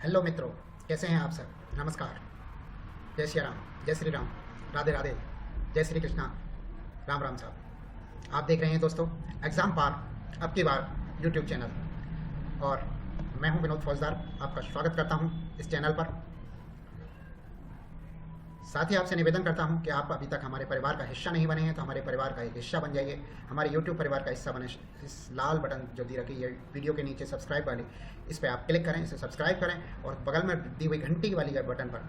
Hello मित्रों, कैसे हैं आप सब। नमस्कार। जय श्री राम, जय श्री राम, राधे राधे, जय श्री कृष्णा, राम राम साहब। आप देख रहे हैं दोस्तों एग्ज़ाम पार अब की बार यूट्यूब चैनल, और मैं हूं विनोद फौजदार। आपका स्वागत करता हूं इस चैनल पर। साथ ही आपसे निवेदन करता हूं कि आप अभी तक हमारे परिवार का हिस्सा नहीं बने हैं तो हमारे परिवार का एक हिस्सा बन जाइए, हमारे यूट्यूब परिवार का हिस्सा बने। इस लाल बटन जो दी रखी है वीडियो के नीचे सब्सक्राइब वाली, इस पर आप क्लिक करें, इसे सब्सक्राइब करें और बगल में दी हुई घंटी वाली बटन पर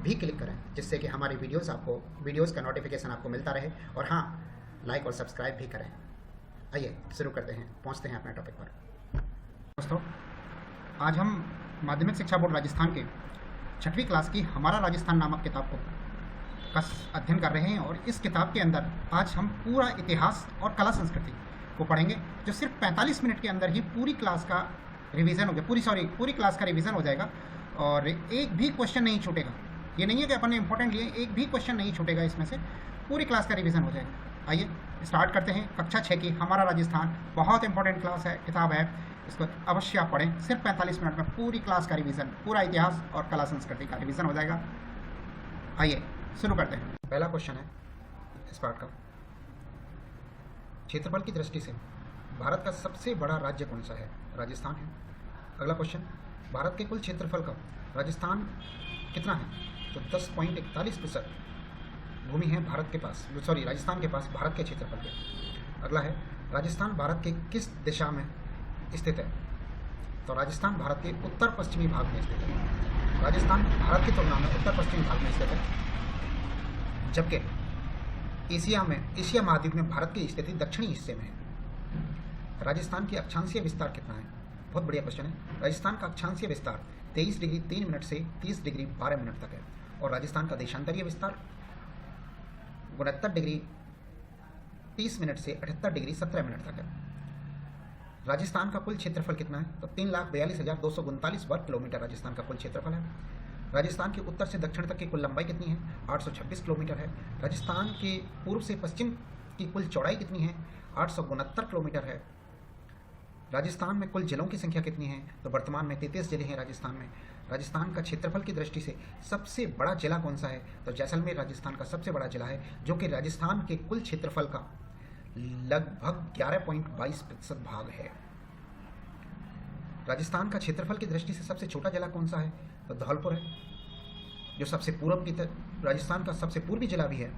भी क्लिक करें, जिससे कि हमारी वीडियोज़ का नोटिफिकेशन आपको मिलता रहे। और हाँ, लाइक और सब्सक्राइब भी करें। आइए शुरू करते हैं, पहुँचते हैं अपने टॉपिक पर। दोस्तों, आज हम माध्यमिक शिक्षा बोर्ड राजस्थान के 6वीं क्लास की हमारा राजस्थान नामक किताब का अध्ययन कर रहे हैं। और इस किताब के अंदर आज हम पूरा इतिहास और कला संस्कृति को पढ़ेंगे, जो सिर्फ 45 मिनट के अंदर ही पूरी क्लास का रिवीजन हो गया। पूरी क्लास का रिवीजन हो जाएगा और एक भी क्वेश्चन नहीं छूटेगा। ये नहीं है कि अपन ने इंपॉर्टेंट लिए, एक भी क्वेश्चन नहीं छूटेगा इसमें से, पूरी क्लास का रिवीजन हो जाएगा। आइए स्टार्ट करते हैं। कक्षा 6 की हमारा राजस्थान बहुत इंपॉर्टेंट किताब है, इसको अवश्य आप पढ़ें। सिर्फ 45 मिनट में पूरी क्लास का रिवीजन, पूरा इतिहास और कला संस्कृति का रिवीजन हो जाएगा। आइए शुरू करते हैं। पहला क्वेश्चन है इस पार्ट का, क्षेत्रफल की दृष्टि से भारत का सबसे बड़ा राज्य कौन सा है? राजस्थान है। अगला क्वेश्चन, भारत के कुल क्षेत्रफल का राजस्थान कितना है? तो 10.41% भूमि है राजस्थान के पास भारत के क्षेत्रफल के। अगला है, राजस्थान भारत के किस दिशा में स्थित है? तो राजस्थान भारत के उत्तर पश्चिमी भाग में स्थित है। राजस्थान भारत की तुलना में उत्तर पश्चिमी भाग में स्थित है, जबकि एशिया महाद्वीप में भारत की स्थिति दक्षिणी हिस्से में है। राजस्थान की अक्षांशीय विस्तार कितना है? बहुत बढ़िया क्वेश्चन है। राजस्थान का अक्षांशीय विस्तार 23 डिग्री 3 मिनट से 30 डिग्री 12 मिनट तक है, और राजस्थान का देशांतरीय विस्तार 69 डिग्री 30 मिनट से 78 डिग्री 17 मिनट तक है। राजस्थान का कुल क्षेत्रफल कितना है? तो 3,42,239 वर्ग किलोमीटर राजस्थान का कुल क्षेत्रफल है। राजस्थान के उत्तर से दक्षिण तक की कुल लंबाई कितनी है? 826 किलोमीटर है। राजस्थान के पूर्व से पश्चिम की कुल चौड़ाई कितनी है? 869 किलोमीटर है। राजस्थान में कुल जिलों की संख्या कितनी है? तो वर्तमान में 33 जिले हैं राजस्थान में। राजस्थान का क्षेत्रफल की दृष्टि से सबसे बड़ा जिला कौन सा है? तो जैसलमेर राजस्थान का सबसे बड़ा जिला है, जो कि राजस्थान के कुल क्षेत्रफल का लगभग 11.22% भाग है। राजस्थान का क्षेत्रफल की दृष्टि से सबसे छोटा जिला कौन सा है? तो धौलपुर है, जो सबसे पूर्व की राजस्थान का सबसे पूर्वी जिला भी है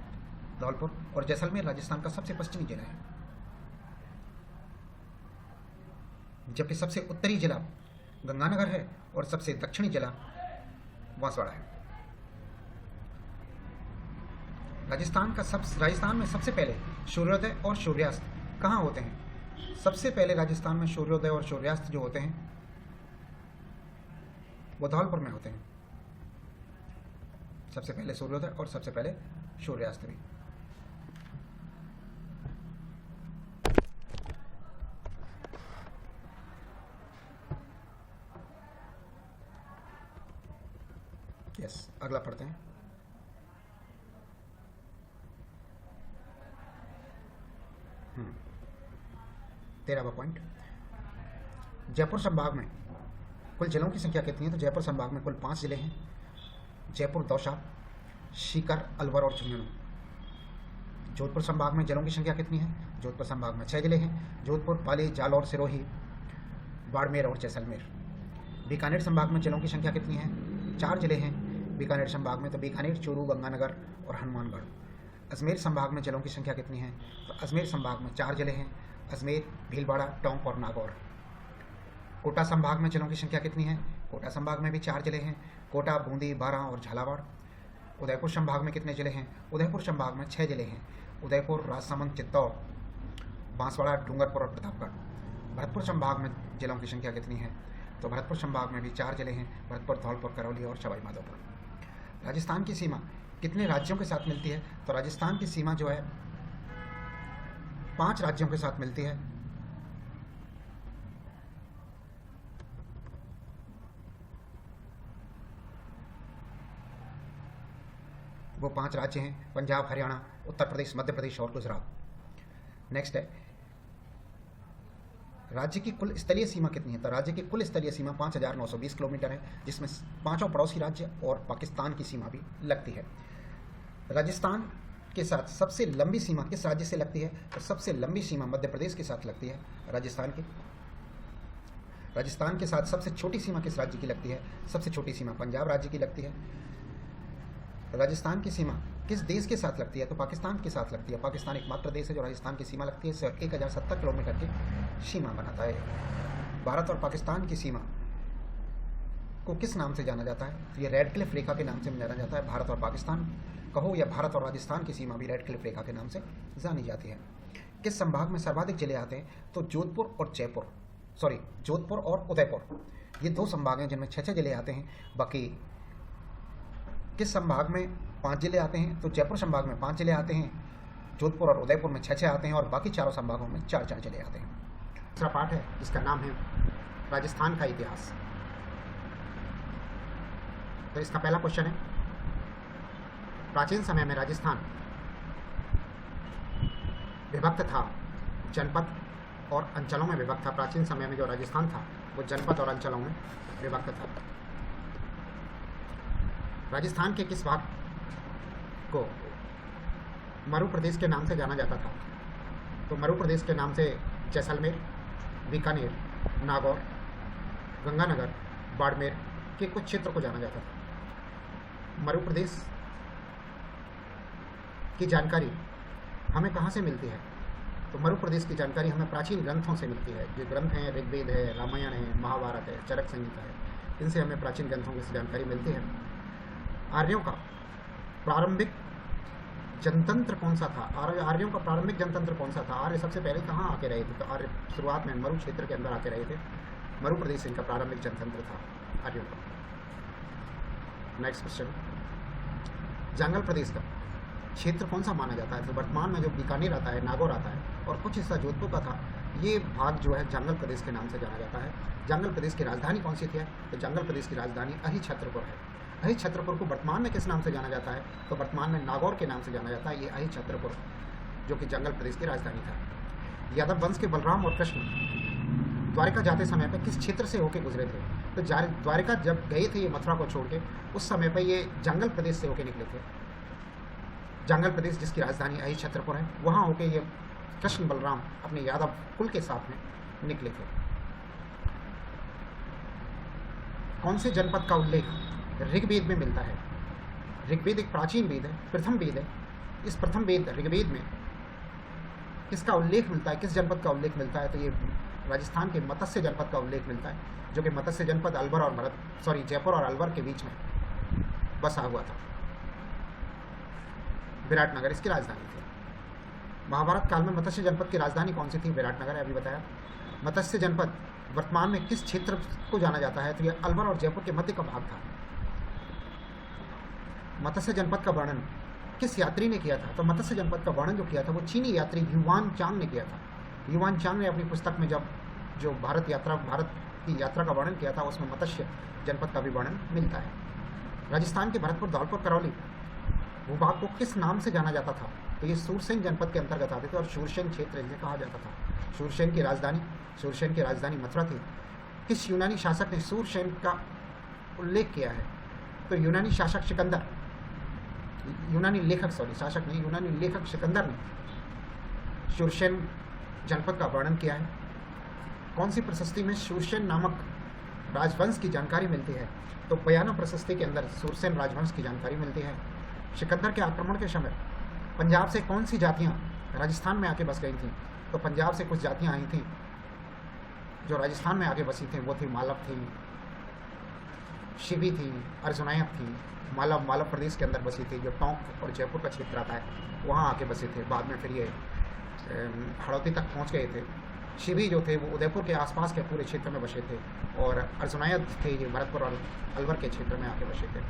धौलपुर, और जैसलमेर राजस्थान का सबसे पश्चिमी जिला है, जबकि सबसे उत्तरी जिला गंगानगर है और सबसे दक्षिणी जिला बांसवाड़ा है। राजस्थान में सबसे पहले सूर्योदय और सूर्यास्त कहाँ होते हैं? सबसे पहले राजस्थान में सूर्योदय और सूर्यास्त जो होते हैं वो धौलपुर में होते हैं। सबसे पहले सूर्योदय और सबसे पहले सूर्यास्त भी। यस, अगला पढ़ते हैं। तेरहवां पॉइंट, जयपुर संभाग में कुल जिलों की संख्या कितनी है? तो जयपुर संभाग में कुल 5 जिले हैं: जयपुर, दौसा, सीकर, अलवर और झुंझुनू। जोधपुर संभाग में जिलों की संख्या कितनी है? जोधपुर संभाग में 6 जिले हैं: जोधपुर, पाली, जालौर, सिरोही, बाड़मेर और जैसलमेर। बीकानेर संभाग में जिलों की संख्या कितनी है? 4 जिले हैं बीकानेर संभाग में, तो बीकानेर, चूरू, गंगानगर और हनुमानगढ़। अजमेर संभाग में जिलों की संख्या कितनी है? तो अजमेर संभाग में 4 जिले हैं: अजमेर, भीलवाड़ा, टोंक और नागौर। कोटा संभाग में जिलों की संख्या कितनी है? कोटा संभाग में भी 4 जिले हैं: कोटा, बूंदी, बारां और झालावाड़। उदयपुर संभाग में कितने जिले हैं? उदयपुर संभाग में 6 जिले हैं: उदयपुर, राजसमंद, चित्तौड़, बांसवाड़ा, डूंगरपुर और प्रतापगढ़। भरतपुर संभाग में जिलों की संख्या कितनी है? तो भरतपुर संभाग में भी 4 जिले हैं: भरतपुर, धौलपुर, करौली और सवाई माधोपुर। राजस्थान की सीमा कितने राज्यों के साथ मिलती है? तो राजस्थान की सीमा जो है 5 राज्यों के साथ मिलती है। वो 5 राज्य हैं: पंजाब, हरियाणा, उत्तर प्रदेश, मध्य प्रदेश और गुजरात। नेक्स्ट है राज्य की कुल स्थलीय सीमा कितनी है? तो राज्य की कुल स्थलीय सीमा 5,920 किलोमीटर है, जिसमें पांचों पड़ोसी राज्य और पाकिस्तान की सीमा भी लगती है। राजस्थान के साथ सबसे लंबी सीमा किस राज्य से लगती है? तो सबसे लंबी सीमा मध्य प्रदेश के साथ लगती है राजस्थान की। राजस्थान के साथ सबसे छोटी सीमा किस राज्य की लगती है? सबसे छोटी सीमा पंजाब राज्य की लगती है। राजस्थान की सीमा किस देश के साथ लगती है? तो पाकिस्तान के साथ लगती है। पाकिस्तान एकमात्र देश है जो राजस्थान की सीमा लगती है, इसे 1070 किलोमीटर की सीमा बनाता है। भारत और पाकिस्तान की सीमा को किस नाम से जाना जाता है? तो ये रेड क्लिफ रेखा के नाम से जाना जाता है। भारत और पाकिस्तान कहो या भारत और राजस्थान की सीमा भी रेड क्लिफ रेखा के नाम से जानी जाती है। किस संभाग में सर्वाधिक जिले आते हैं? तो जोधपुर और उदयपुर, ये दो संभाग हैं जिनमें 6 जिले आते हैं। बाकी किस संभाग में 5 जिले आते हैं? तो जयपुर संभाग में 5 जिले आते हैं, जोधपुर और उदयपुर में 6 आते हैं और बाकी चारों संभागों में 4 जिले आते हैं। दूसरा पार्ट है जिसका नाम है राजस्थान का इतिहास। तो इसका पहला क्वेश्चन है, प्राचीन समय में राजस्थान विभक्त था, जनपद और अंचलों में विभक्त था। प्राचीन समय में जो राजस्थान था वो जनपद और अंचलों में विभक्त था। राजस्थान के किस भाग को मरु प्रदेश के नाम से जाना जाता था? तो मरु प्रदेश के नाम से जैसलमेर, बीकानेर, नागौर, गंगानगर, बाड़मेर के कुछ क्षेत्र को जाना जाता था। मरु प्रदेश की जानकारी हमें कहाँ से मिलती है? तो मरु प्रदेश की जानकारी हमें प्राचीन ग्रंथों से मिलती है। जो ग्रंथ हैं, ऋग्वेद है, रामायण है, महाभारत है, चरक संहिता है, इनसे हमें प्राचीन ग्रंथों की जानकारी मिलती है। आर्यों का प्रारंभिक जनतंत्र कौन सा था? आर्यों का प्रारंभिक जनतंत्र कौन सा था? आर्य सबसे पहले कहाँ आके रहे थे? तो आर्य शुरुआत में मरु क्षेत्र के अंदर आके रहे थे। मरु प्रदेश इनका प्रारंभिक जनतंत्र था आर्यों का। नेक्स्ट क्वेश्चन, जंगल प्रदेश का क्षेत्र कौन सा माना जाता है? तो वर्तमान में जो बीकानेर आता है, नागौर आता है और कुछ हिस्सा जोधपुर का था, ये भाग जो है जंगल प्रदेश के नाम से जाना जाता है। जंगल प्रदेश की राजधानी कौन सी थी? तो जंगल प्रदेश की राजधानी अहिछत्रपुर है। अहिछत्रपुर को वर्तमान में किस नाम से जाना जाता है? तो वर्तमान में नागौर के नाम से जाना जाता है। ये अहिछत्रपुर जो कि जंगल प्रदेश की राजधानी था। यादव वंश के बलराम और कृष्ण द्वारिका जाते समय पे किस क्षेत्र से होके गुजरे थे? तो द्वारिका जब गए थे ये मथुरा को छोड़ के, उस समय पे ये जंगल प्रदेश से होके निकले थे। जंगल प्रदेश जिसकी राजधानी अहिछत्रपुर है, वहाँ होके ये कृष्ण बलराम अपने यादव कुल के साथ में निकले थे। कौन से जनपद का उल्लेख ऋग्वेद में मिलता है? ऋग्वेद एक प्राचीन वेद है, प्रथम वेद है। इस प्रथम वेद ऋग्वेद में किसका उल्लेख मिलता है? किस जनपद का उल्लेख मिलता है? तो ये राजस्थान के मत्स्य जनपद का उल्लेख मिलता है, जो कि मत्स्य जनपद जयपुर और अलवर के बीच में बसा हुआ था। विराटनगर इसकी राजधानी थी। महाभारत काल में मत्स्य जनपद की राजधानी कौन सी थी? विराटनगर है, अभी बताया। मत्स्य जनपद वर्तमान में किस क्षेत्र को जाना जाता है? तो ये अलवर और जयपुर के मध्य का भाग था। मत्स्य जनपद का वर्णन किस यात्री ने किया था? तो मत्स्य जनपद का वर्णन जो किया था वो चीनी यात्री युवान चांग ने किया था। युवान चांग ने अपनी पुस्तक में जो भारत की यात्रा का वर्णन किया था, उसमें मत्स्य जनपद का भी वर्णन मिलता है। राजस्थान के भरतपुर, धौलपुर, करौली भूभाग को किस नाम से जाना जाता था? तो ये सूरसेन जनपद के अंतर्गत आते थे और शूरसेन क्षेत्र इसे कहा जाता था। शूरसेन की राजधानी मथुरा थी। किस यूनानी शासक ने सूरसेन का उल्लेख किया है? तो यूनानी लेखक सिकंदर ने शूरसेन जनपद का वर्णन किया है। कौन सी प्रशस्ति में शूरसेन नामक राजवंश की जानकारी मिलती है? तो पयानो प्रशस्ति के अंदर शूरसेन राजवंश की जानकारी मिलती है। सिकंदर के आक्रमण के समय पंजाब से कौन सी जातियां राजस्थान में आके बस गई थीं? तो पंजाब से कुछ जातियां आई थीं जो राजस्थान में आके बसी थी। वो थी मालव थी, शिवी थी, अर्जुनायत थी। मालव प्रदेश के अंदर बसी थी, जो टोंक और जयपुर का क्षेत्र आता है वहाँ आके बसे थे। बाद में फिर ये हड़ौती तक पहुँच गए थे। शिवी जो थे वो उदयपुर के आसपास के पूरे क्षेत्र में बसे थे और अर्जुनायत थे ये भरतपुर और अलवर के क्षेत्र में आके बसे थे।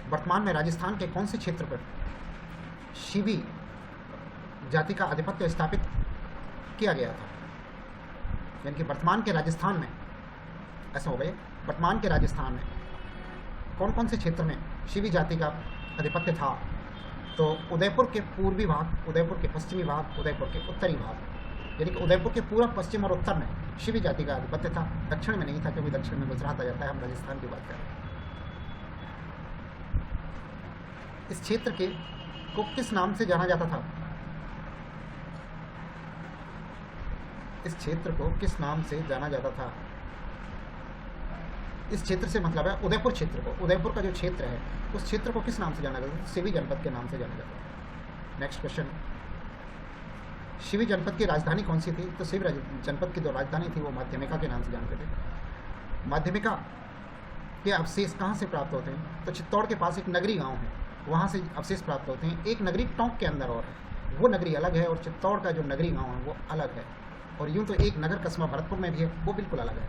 वर्तमान में राजस्थान के कौन से क्षेत्र पर शिवी जाति का आधिपत्य स्थापित किया गया था? यानी कि वर्तमान के राजस्थान में ऐसा हो गया, वर्तमान के राजस्थान में कौन कौन से क्षेत्र में शिवी जाति का आधिपत्य था? तो उदयपुर के पूर्वी भाग, उदयपुर के पश्चिमी भाग, उदयपुर के उत्तरी भाग। यानी कि उदयपुर के पूर्व, पश्चिम और उत्तर में शिवी जाति का आधिपत्य था, दक्षिण में नहीं था, क्योंकि दक्षिण में गुजरात आ जाता है। हम राजस्थान की बात कर रहे हैं। इस क्षेत्र के को किस नाम से जाना जाता था? इस क्षेत्र को किस नाम से जाना जाता था? इस क्षेत्र से मतलब है उदयपुर क्षेत्र को। उदयपुर का जो क्षेत्र है उस क्षेत्र को किस नाम से जाना जाता था? शिवी जनपद के नाम से जाना जाता था। नेक्स्ट क्वेश्चन, शिवी जनपद की राजधानी कौन सी थी? तो शिवी जनपद की जो राजधानी थी वो माध्यमिका के नाम से जानते थे। माध्यमिका के अवशेष कहाँ से प्राप्त होते हैं? तो चित्तौड़ के पास एक नगरी गांव है, वहाँ से अवशेष प्राप्त होते हैं। एक नगरी टोंक के अंदर और है, वो नगरी अलग है, और चित्तौड़ का जो नगरी गांव है वो अलग है। और यूँ तो एक नगर कस्बा भरतपुर में भी है, वो बिल्कुल अलग है।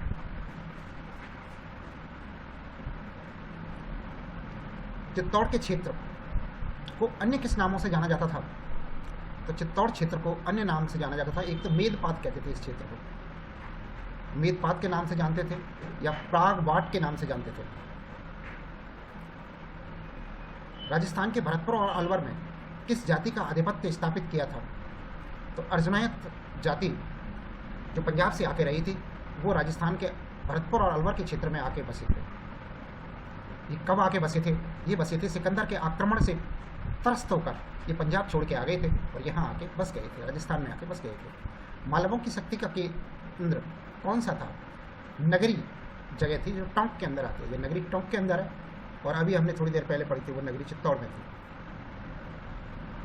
चित्तौड़ के क्षेत्र को अन्य किस नामों से जाना जाता था? तो चित्तौड़ क्षेत्र को अन्य नाम से जाना जाता था। एक तो मेदपात कहते थे इस क्षेत्र को, मेदपात के नाम से जानते थे, या प्रागवाट के नाम से जानते थे। राजस्थान के भरतपुर और अलवर में किस जाति का आधिपत्य स्थापित किया था? तो अर्जुनायत जाति जो पंजाब से आके रही थी, वो राजस्थान के भरतपुर और अलवर के क्षेत्र में आके बसे थे। ये कब आके बसे थे? ये बसे थे सिकंदर के आक्रमण से त्रस्त होकर ये पंजाब छोड़ के आ गए थे और यहाँ आके बस गए थे, राजस्थान में आके बस गए थे। मालवों की शक्ति का केंद्र कौन सा था? नगरी जगह थी जो टोंक के अंदर आती है। ये नगरी टोंक के अंदर है, और अभी हमने थोड़ी देर पहले पढ़ी थी वो नगरी चित्तौड़ में थी।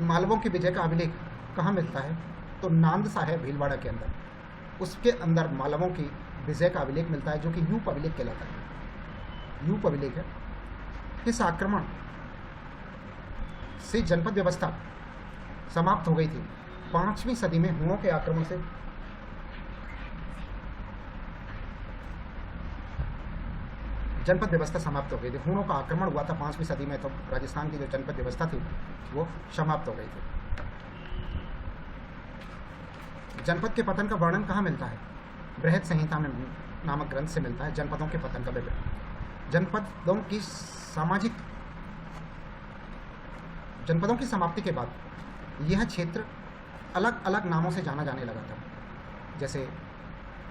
मालवों की विजय का अभिलेख कहाँ मिलता है? तो नांदसा है भीलवाड़ा के अंदर, उसके अंदर मालवों की विजय का अभिलेख मिलता है, जो कि यूप अभिलेख कहलाता है। यूप अभिलेख है। किस आक्रमण से जनपद व्यवस्था समाप्त हो गई थी? 5वीं सदी में हुणों के आक्रमण से जनपद व्यवस्था समाप्त हो गई थी। हुणों का आक्रमण हुआ था 5वीं सदी में, तो राजस्थान की जो जनपद व्यवस्था थी वो समाप्त हो गई थी। जनपद के पतन का वर्णन कहाँ मिलता है? बृहद संहिता में नामक ग्रंथ से मिलता है जनपदों के पतन का विवरण। जनपदों की समाप्ति के बाद यह क्षेत्र अलग अलग नामों से जाना जाने लगा था। जैसे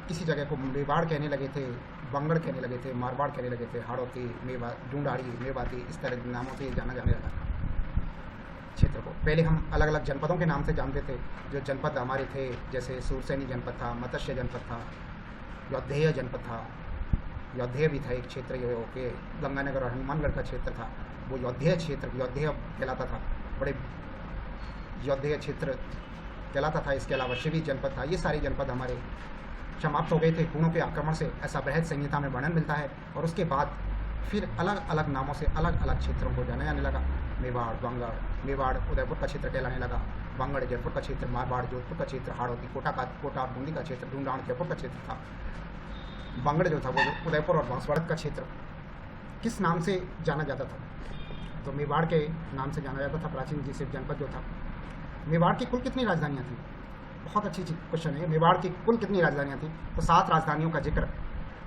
किसी जगह को मेवाड़ कहने लगे थे, बंगड़ कहने लगे थे, मारवाड़ कहने लगे थे, हाड़ौती, ढूंढाड़ी, मेवाती, इस तरह के नामों से जाना जाने लगा था क्षेत्र को। पहले हम अलग अलग जनपदों के नाम से जानते थे। जो जनपद हमारे थे, जैसे सूरसैनी जनपद था, मत्स्य जनपद था, योद्धेय जनपद था, योद्धेय भी था एक क्षेत्र, जो कि गंगानगर और हनुमानगढ़ का क्षेत्र था, वो योद्धेय क्षेत्र योद्धेय कहलाता था, बड़े योद्धेय क्षेत्र कहलाता था। इसके अलावा शिवी जनपद था। ये सारे जनपद हमारे समाप्त हो गए थे हुणों के आक्रमण से, ऐसा बृहद संहिता में वर्णन मिलता है। और उसके बाद फिर अलग अलग नामों से अलग अलग क्षेत्रों को जाना जाने लगा। मेवाड़, बंगड़, मेवाड़ उदयपुर का क्षेत्र कहलाने लगा, बंगड़ जयपुर का क्षेत्र, मारवाड़ जोधपुर का क्षेत्र, हाड़ौती कोटा बूंदी का क्षेत्र, ढूंढाड़ जयपुर का क्षेत्र था। बंगड़ जो था वो उदयपुर और बांसवाड़ा का क्षेत्र किस नाम से जाना जाता था? तो मेवाड़ के नाम से जाना जाता था प्राचीन जिसे जनपद जो था। मेवाड़ की कुल कितनी राजधानियाँ थी? बहुत अच्छी क्वेश्चन है। मेवाड़ की कुल कितनी राजधानियाँ थी? तो 7 राजधानियों का जिक्र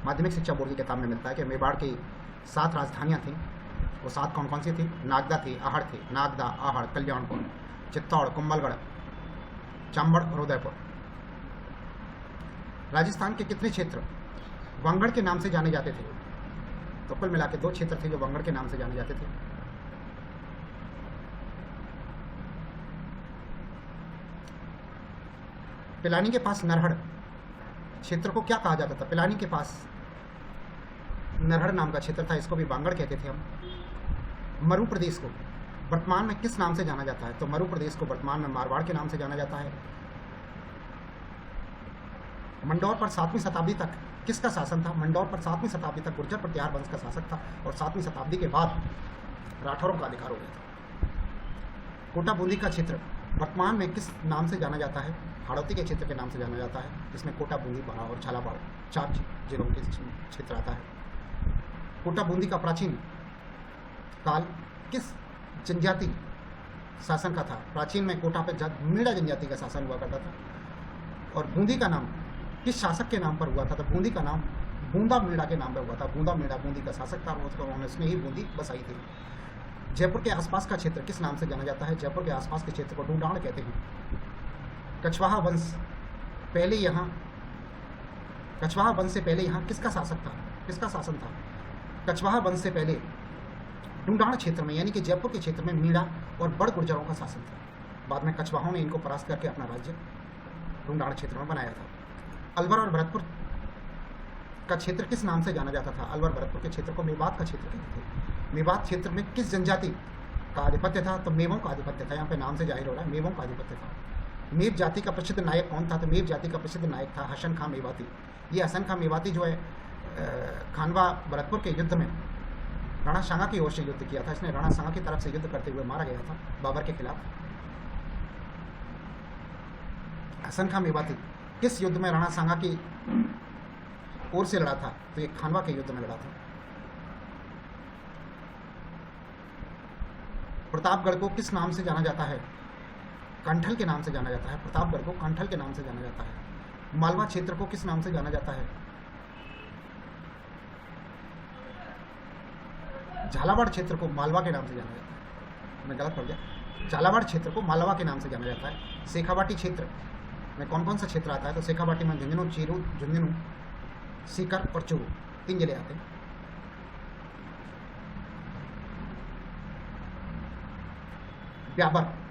माध्यमिक शिक्षा बोर्ड की किताब में मिलता है कि मेवाड़ की 7 राजधानियाँ थीं। वो 7 कौन कौन सी थी? नागदा थी, आहड़ थी, नागदा, आहड़, कल्याणपुर, चित्तौड़, कुंभलगढ़, चंबड़ और उदयपुर। राजस्थान के कितने क्षेत्र वंगड़ के नाम से जाने जाते थे? तो कुल मिला के 2 क्षेत्र थे जो वंगड़ के नाम से जाने जाते थे। पिलानी के पास नरहड़ क्षेत्र को क्या कहा जाता था? पिलानी के पास नरहड़ नाम का क्षेत्र था, इसको भी वांगड़ कहते थे हम। मरु प्रदेश को वर्तमान में किस नाम से जाना जाता है? तो मरु प्रदेश को वर्तमान में मारवाड़ के नाम से जाना जाता है। मंडौर पर 7वीं शताब्दी तक किसका शासन था? मंडौर पर 7वीं शताब्दी तक गुर्जर प्रतिहार वंश का शासक था, और 7वीं शताब्दी के बाद राठौरों का अधिकार हो गया था। कोटा बूंदी का क्षेत्र वर्तमान में किस नाम से जाना जाता है? हाड़ौती के क्षेत्र के नाम से जाना जाता है, जिसमें कोटा बूंदी बाड़ा और झालावाड़ 4 जिलों के क्षेत्र आता है। कोटा बूंदी का प्राचीन काल किस जनजाति शासन का था? प्राचीन में कोटा पर मीणा जनजाति का शासन हुआ करता था। और बूंदी का नाम किस शासक के नाम पर हुआ था? तो बूंदी का नाम बूंदा मीणा के नाम पर हुआ था। बूंदा मीणा बूंदी का शासक था, उसने ही बूंदी बसाई थी। जयपुर के आसपास का क्षेत्र किस नाम से जाना जाता है? जयपुर के आसपास के क्षेत्र को ढूंढाड़ कहते हैं। कछवाहा वंश पहले यहाँ कछवाहा वंश से पहले यहाँ किसका शासन था? कछवाहा वंश से पहले ढूंढाड़ क्षेत्र में यानी कि जयपुर के क्षेत्र में मीणा और बड़ गुर्जरों का शासन था। बाद में कछवाहों ने इनको परास्त करके अपना राज्य ढूंढाड़ क्षेत्र में बनाया था। अलवर और भरतपुर का क्षेत्र किस नाम से जाना जाता था? अलवर भरतपुर के क्षेत्र को मेवात का क्षेत्र कहते थे। मेवात क्षेत्र में किस जनजाति का आधिपत्य था? तो मेवों का आधिपत्य था। यहाँ पे नाम से जाहिर हो रहा है, मेवों का आधिपत्य था। मेव जाति का प्रसिद्ध नायक कौन था? तो मेव जाति का प्रसिद्ध नायक था हसन खां मेवाती। ये हसन खां मेवाती जो है खानवा भरतपुर के युद्ध में राणा सांगा की ओर से युद्ध किया था। इसने राणा सांगा की तरफ से युद्ध करते हुए मारा गया था बाबर के खिलाफ। हसन खां मेवाती किस युद्ध में राणा सांगा की ओर से लड़ा था? तो ये खानवा के युद्ध में लड़ा था। प्रतापगढ़ को किस नाम से जाना जाता है? कंठल के नाम से जाना जाता है। प्रतापगढ़ को कंठल के नाम से जाना जाता है। मालवा क्षेत्र को किस नाम से जाना जाता है? झालावाड़ क्षेत्र को मालवा के नाम से जाना जाता है। मैं गलत पढ़ गया। झालावाड़ क्षेत्र को मालवा के नाम से जाना जाता है। शेखावाटी क्षेत्र में कौन कौन सा क्षेत्र आता है? तो शेखावाटी में झुंझुनू, चीरू, झुंझुनू, सीकर और चूरू 3 जिले आते हैं।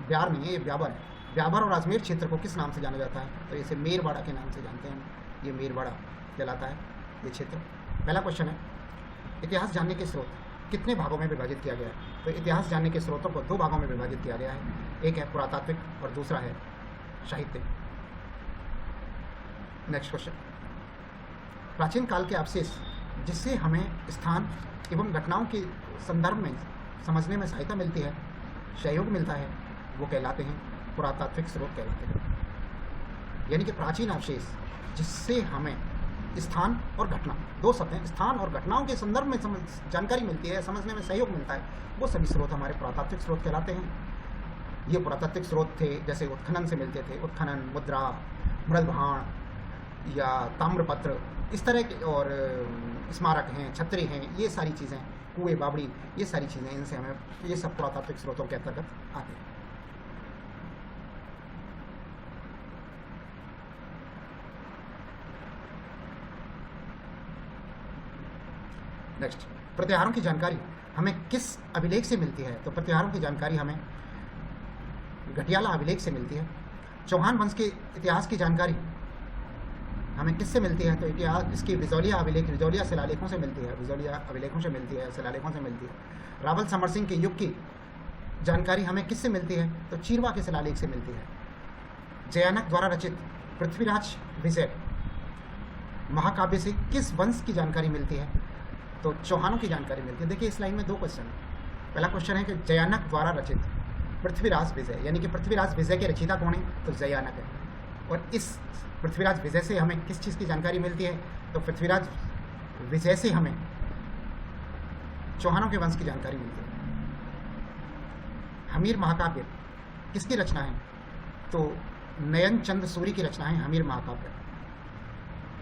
ब्यार नहीं है, ये ब्याबर है। ब्याबर और अजमेर क्षेत्र को किस नाम से जाना जाता है? तो इसे मेरवाड़ा के नाम से जानते हैं। ये मेरवाड़ा कहलाता है ये क्षेत्र। पहला क्वेश्चन है, इतिहास जानने के स्रोत कितने भागों में विभाजित किया गया है? तो इतिहास जानने के स्रोतों को 2 भागों में विभाजित किया गया है। एक है पुरातात्विक और दूसरा है साहित्य। नेक्स्ट क्वेश्चन, प्राचीन काल के अवशेष जिससे हमें स्थान एवं घटनाओं के संदर्भ में समझने में सहायता मिलती है, सहयोग मिलता है, वो कहलाते हैं पुरातात्विक स्रोत कहलाते हैं। यानी कि प्राचीन अवशेष जिससे हमें स्थान और घटना, 2 शब्द हैं, स्थान और घटनाओं के संदर्भ में जानकारी मिलती है, समझने में सहयोग मिलता है, वो सभी स्रोत हमारे पुरातात्विक स्रोत कहलाते हैं। ये पुरातात्विक स्रोत थे जैसे उत्खनन से मिलते थे, उत्खनन, मुद्रा, मृदभाण या ताम्रपत्र, इस तरह के, और स्मारक हैं, छतरी हैं, ये सारी चीज़ें, कुएं, बावड़ी, ये सारी चीज़ें, इनसे हमें ये सब पुरातात्विक स्रोतों के अंतर्गत आते हैं। नेक्स्ट, प्रतिहारों की जानकारी हमें किस अभिलेख से मिलती है? तो प्रतिहारों की जानकारी हमें घटियाला अभिलेख से मिलती है। चौहान वंश के इतिहास की जानकारी हमें किससे मिलती है? तो इतिहास इसकी बिजौलिया अभिलेख, बिजौलिया शिलालेखों से मिलती है, बिजौलिया अभिलेखों से मिलती है, शिलालेखों से मिलती है। रावल समर सिंह के युग की जानकारी हमें किससे मिलती है? तो चीरवा के शिलालेख से मिलती है। जयानक द्वारा रचित पृथ्वीराज विजय महाकाव्य से किस वंश की जानकारी मिलती है? तो चौहानों की जानकारी मिलती है। देखिए इस लाइन में 2 क्वेश्चन है। पहला क्वेश्चन है कि जयानक द्वारा रचित पृथ्वीराज विजय, यानी कि पृथ्वीराज विजय के रचयिता कौन है? तो जयानक है। और इस पृथ्वीराज विजय से हमें किस चीज़ की जानकारी मिलती है? तो पृथ्वीराज विजय से हमें चौहानों के वंश की जानकारी मिलती है। हमीर महाकाव्य किसकी रचना है? तो नयन चंद सूरी की रचना है हमीर महाकाव्य।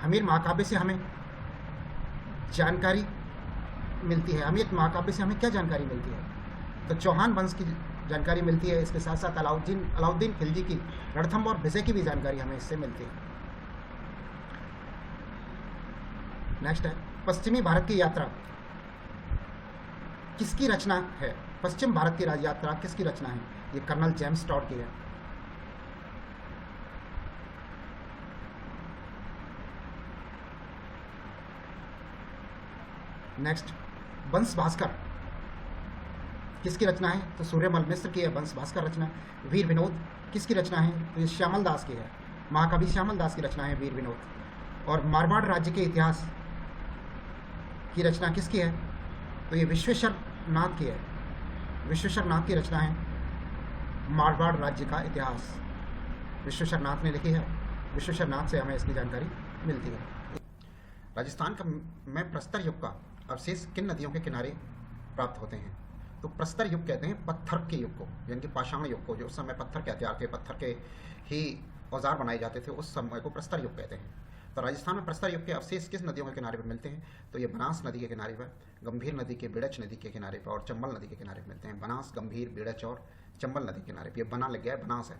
हमीर महाकाव्य से हमें जानकारी मिलती है। हमीर महाकाव्य से हमें क्या जानकारी मिलती है? तो चौहान वंश की जानकारी मिलती है। इसके साथ साथ अलाउद्दीन खिलजी की, रणथंभ और विजय की भी जानकारी हमें इससे मिलती है। नेक्स्ट है, पश्चिमी भारत की यात्रा किसकी रचना है? पश्चिम भारत की यात्रा किसकी रचना है? ये कर्नल जेम्स टॉड की है। नेक्स्ट, वंश भास्कर किसकी रचना है? तो सूर्यमल मिश्र की है वंश भास्कर रचना। वीर विनोद किसकी रचना है? तो ये श्यामल दास की है, महाकवि श्यामल दास की रचना है वीर विनोद। और मारवाड़ राज्य के इतिहास की रचना किसकी है? तो ये विश्वेश्वर नाथ की है। विश्वेश्वर नाथ की रचना है मारवाड़ राज्य का इतिहास, विश्वेश्वर नाथ ने लिखी है। विश्वेश्वर नाथ से हमें इसकी जानकारी मिलती है। राजस्थान का में प्रस्तर युग का अवशेष किन नदियों के किनारे प्राप्त होते हैं? तो प्रस्तर युग कहते हैं पत्थर के युग को, यानी कि पाषाण युग को, जो उस समय पत्थर के हथियार थे, पत्थर के ही औजार बनाए जाते थे, उस समय को प्रस्तर युग कहते हैं। तो राजस्थान में प्रस्तर युग के अवशेष किस नदियों के किनारे पर मिलते हैं? तो ये बनास नदी के किनारे पर, गंभीर नदी के, बेड़च नदी के किनारे पर और चंबल नदी के किनारे पर मिलते हैं। बनास, गंभीर, बेड़च और चंबल नदी के किनारे पर। ये बना लग गया है, बनास है।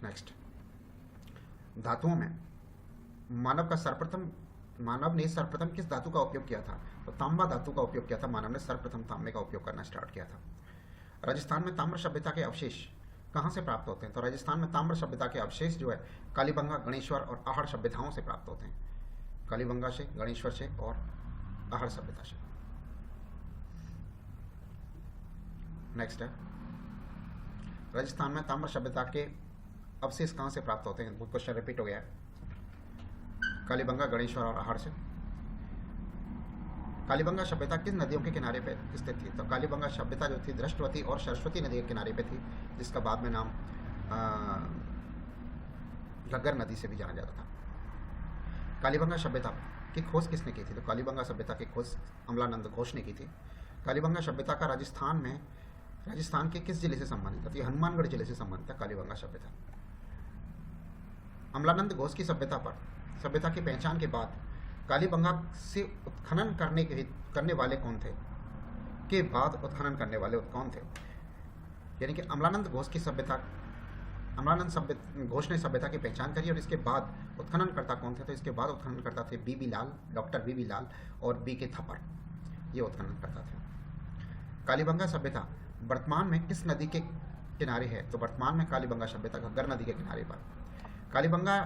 नेक्स्ट, धातुओं में मानव ने सर्वप्रथम किस धातु का उपयोग किया था? तो तांबा धातु का उपयोग किया था। मानव ने सर्वप्रथम तांबे का उपयोग करना स्टार्ट किया था। राजस्थान में ताम्र सभ्यता के अवशेष कहाँ से प्राप्त होते हैं? तो राजस्थान में ताम्र सभ्यता के अवशेष जो है कालीबंगा, गणेश्वर और आहड़ सभ्यताओं से प्राप्त होते हैं। कालीबंगा से, गणेश्वर से और आहड़ सभ्यता से। नेक्स्ट है, राजस्थान में ताम्र सभ्यता के अवशेष कहाँ से प्राप्त होते हैं? क्वेश्चन रिपीट हो गया है। कालीबंगा, गणेश्वर और आहड़ से। कालीबंगा सभ्यता किस नदियों के किनारे पे स्थित थी? तो कालीबंगा सभ्यता जो थी दृष्टवती और सरस्वती नदी के किनारे पे थी, जिसका बाद में नाम घग्गर नदी से भी जाना जाता था। कालीबंगा सभ्यता की खोज किसने की थी? तो कालीबंगा सभ्यता की खोज अमलानंद घोष ने की थी। कालीबंगा सभ्यता का राजस्थान के किस जिले से संबंधित था? तो ये हनुमानगढ़ जिले से संबंधित है कालीबंगा सभ्यता। अमलानंद घोष की सभ्यता की पहचान के बाद कालीबंगा से उत्खनन करने वाले कौन थे? के बाद उत्खनन करने वाले कौन थे? यानी कि अमलानंद घोष ने सभ्यता की पहचान करी और इसके बाद उत्खननकर्ता कौन थे? तो इसके बाद उत्खननकर्ता थे बीबी लाल, डॉक्टर बीबी लाल और बी के थप्पड़, ये उत्खननकर्ता थे। कालीबंगा सभ्यता वर्तमान में किस नदी के किनारे है? तो वर्तमान में कालीबंगा सभ्यता घग्गर नदी के किनारे पर। कालीबंगा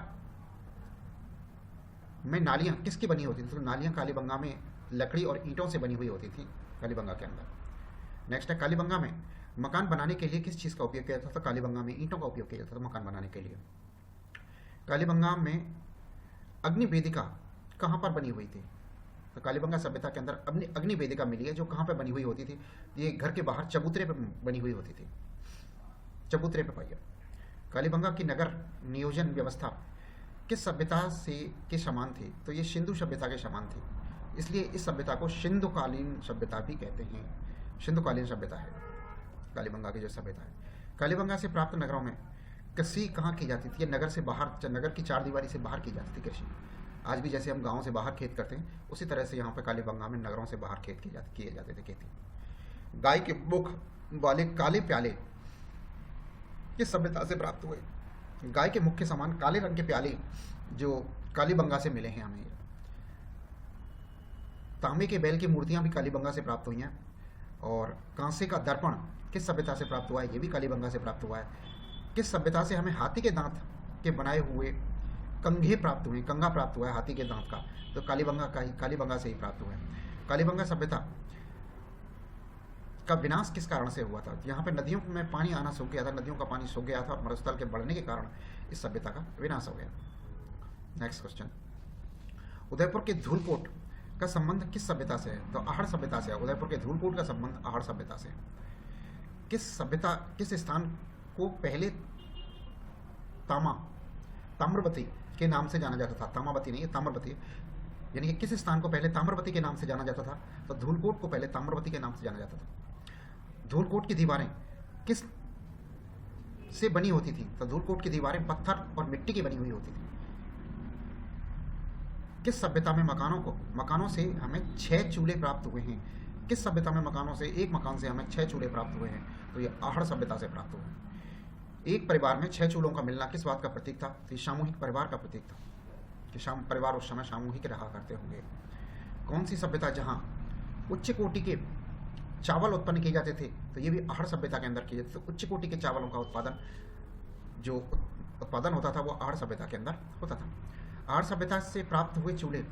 में नालियाँ किसकी बनी होती थी? तो नालियाँ कालीबंगा में लकड़ी और ईंटों से बनी हुई होती थी कालीबंगा के अंदर। नेक्स्ट है, कालीबंगा में मकान बनाने के लिए किस चीज़ का उपयोग किया जाता था? तो कालीबंगा में ईंटों का उपयोग किया जाता था मकान बनाने के लिए। कालीबंगा में अग्नि वेदिका कहाँ पर बनी हुई थी? तो कालीबंगा सभ्यता के अंदर अग्नि वेदिका मिली है, जो कहाँ पर बनी हुई होती थी? ये घर के बाहर चबूतरे पर बनी हुई होती थी, चबूतरे पर पाइए। कालीबंगा की नगर नियोजन व्यवस्था किस सभ्यता के समान थी? तो ये सिंधु सभ्यता के समान थी, इसलिए इस सभ्यता को सिंधुकालीन सभ्यता भी कहते हैं। सिंधुकालीन सभ्यता है कालीबंगा की जो सभ्यता है। कालीबंगा से प्राप्त नगरों में कृषि कहाँ की जाती थी? नगर से बाहर, नगर की चारदीवारी से बाहर की जाती थी कृषि। आज भी जैसे हम गाँव से बाहर खेत करते हैं, उसी तरह से यहाँ पर कालीबंगा में नगरों से बाहर खेत किए जाते थे खेती। गाय के मुख वाले काले प्याले किस सभ्यता से प्राप्त हुए? गाय के मुख के समान काले रंग के प्याले जो कालीबंगा से मिले हैं हमें। तांबे के बैल की मूर्तियां भी कालीबंगा से प्राप्त हुई हैं। और कांसे का दर्पण किस सभ्यता से प्राप्त हुआ है? ये भी कालीबंगा से प्राप्त हुआ है। किस सभ्यता से हमें हाथी के दांत के बनाए हुए कंघे प्राप्त हुए? कंघा प्राप्त हुआ है हाथी के दांत का, तो कालीबंगा से ही प्राप्त हुआ है। कालीबंगा सभ्यता का विनाश किस कारण से हुआ था? यहाँ पे नदियों में पानी आना सूख गया था, नदियों का पानी सूख गया था और मरुस्थल के बढ़ने के कारण इस सभ्यता का विनाश हो गया। नेक्स्ट क्वेश्चन, उदयपुर के धूलकोट का संबंध किस सभ्यता से है? तो आहड़ सभ्यता से है। उदयपुर के धूलकोट का संबंध आहड़ सभ्यता से है। किस स्थान को पहले ताम्रवती के नाम से जाना जाता था? तामावती नहीं, ताम्रवती, यानी कि किस स्थान को पहले ताम्रवती के नाम से जाना जाता था? तो धूलकोट को पहले ताम्रवती के नाम से जाना जाता था। धूलकोट की दीवारें किस से बनी होती थी? तो धूलकोट की दीवारें पत्थर और मिट्टी की बनी हुई होती थी। किस सभ्यता में मकानों से हमें 6 चूल्हे प्राप्त हुए हैं? किस सभ्यता में एक मकान से हमें 6 चूल्हे प्राप्त हुए हैं? तो ये आहड़ सभ्यता से प्राप्त हुए हैं। एक परिवार में 6 चूल्हों का मिलना किस बात का प्रतीक था? तो सामूहिक परिवार का प्रतीक था कि परिवार उस समय सामूहिक रहा करते होंगे। कौन सी सभ्यता जहाँ उच्च कोटि के चावल उत्पन्न किए जाते थे? तो ये भी आहड़ सभ्यता के अंदर किए जाते थे। तो उच्च कोटि के चावलों का उत्पादन होता था वो आहड़ सभ्यता के अंदर होता था। आहड़ सभ्यता से प्राप्त हुए चूल्हे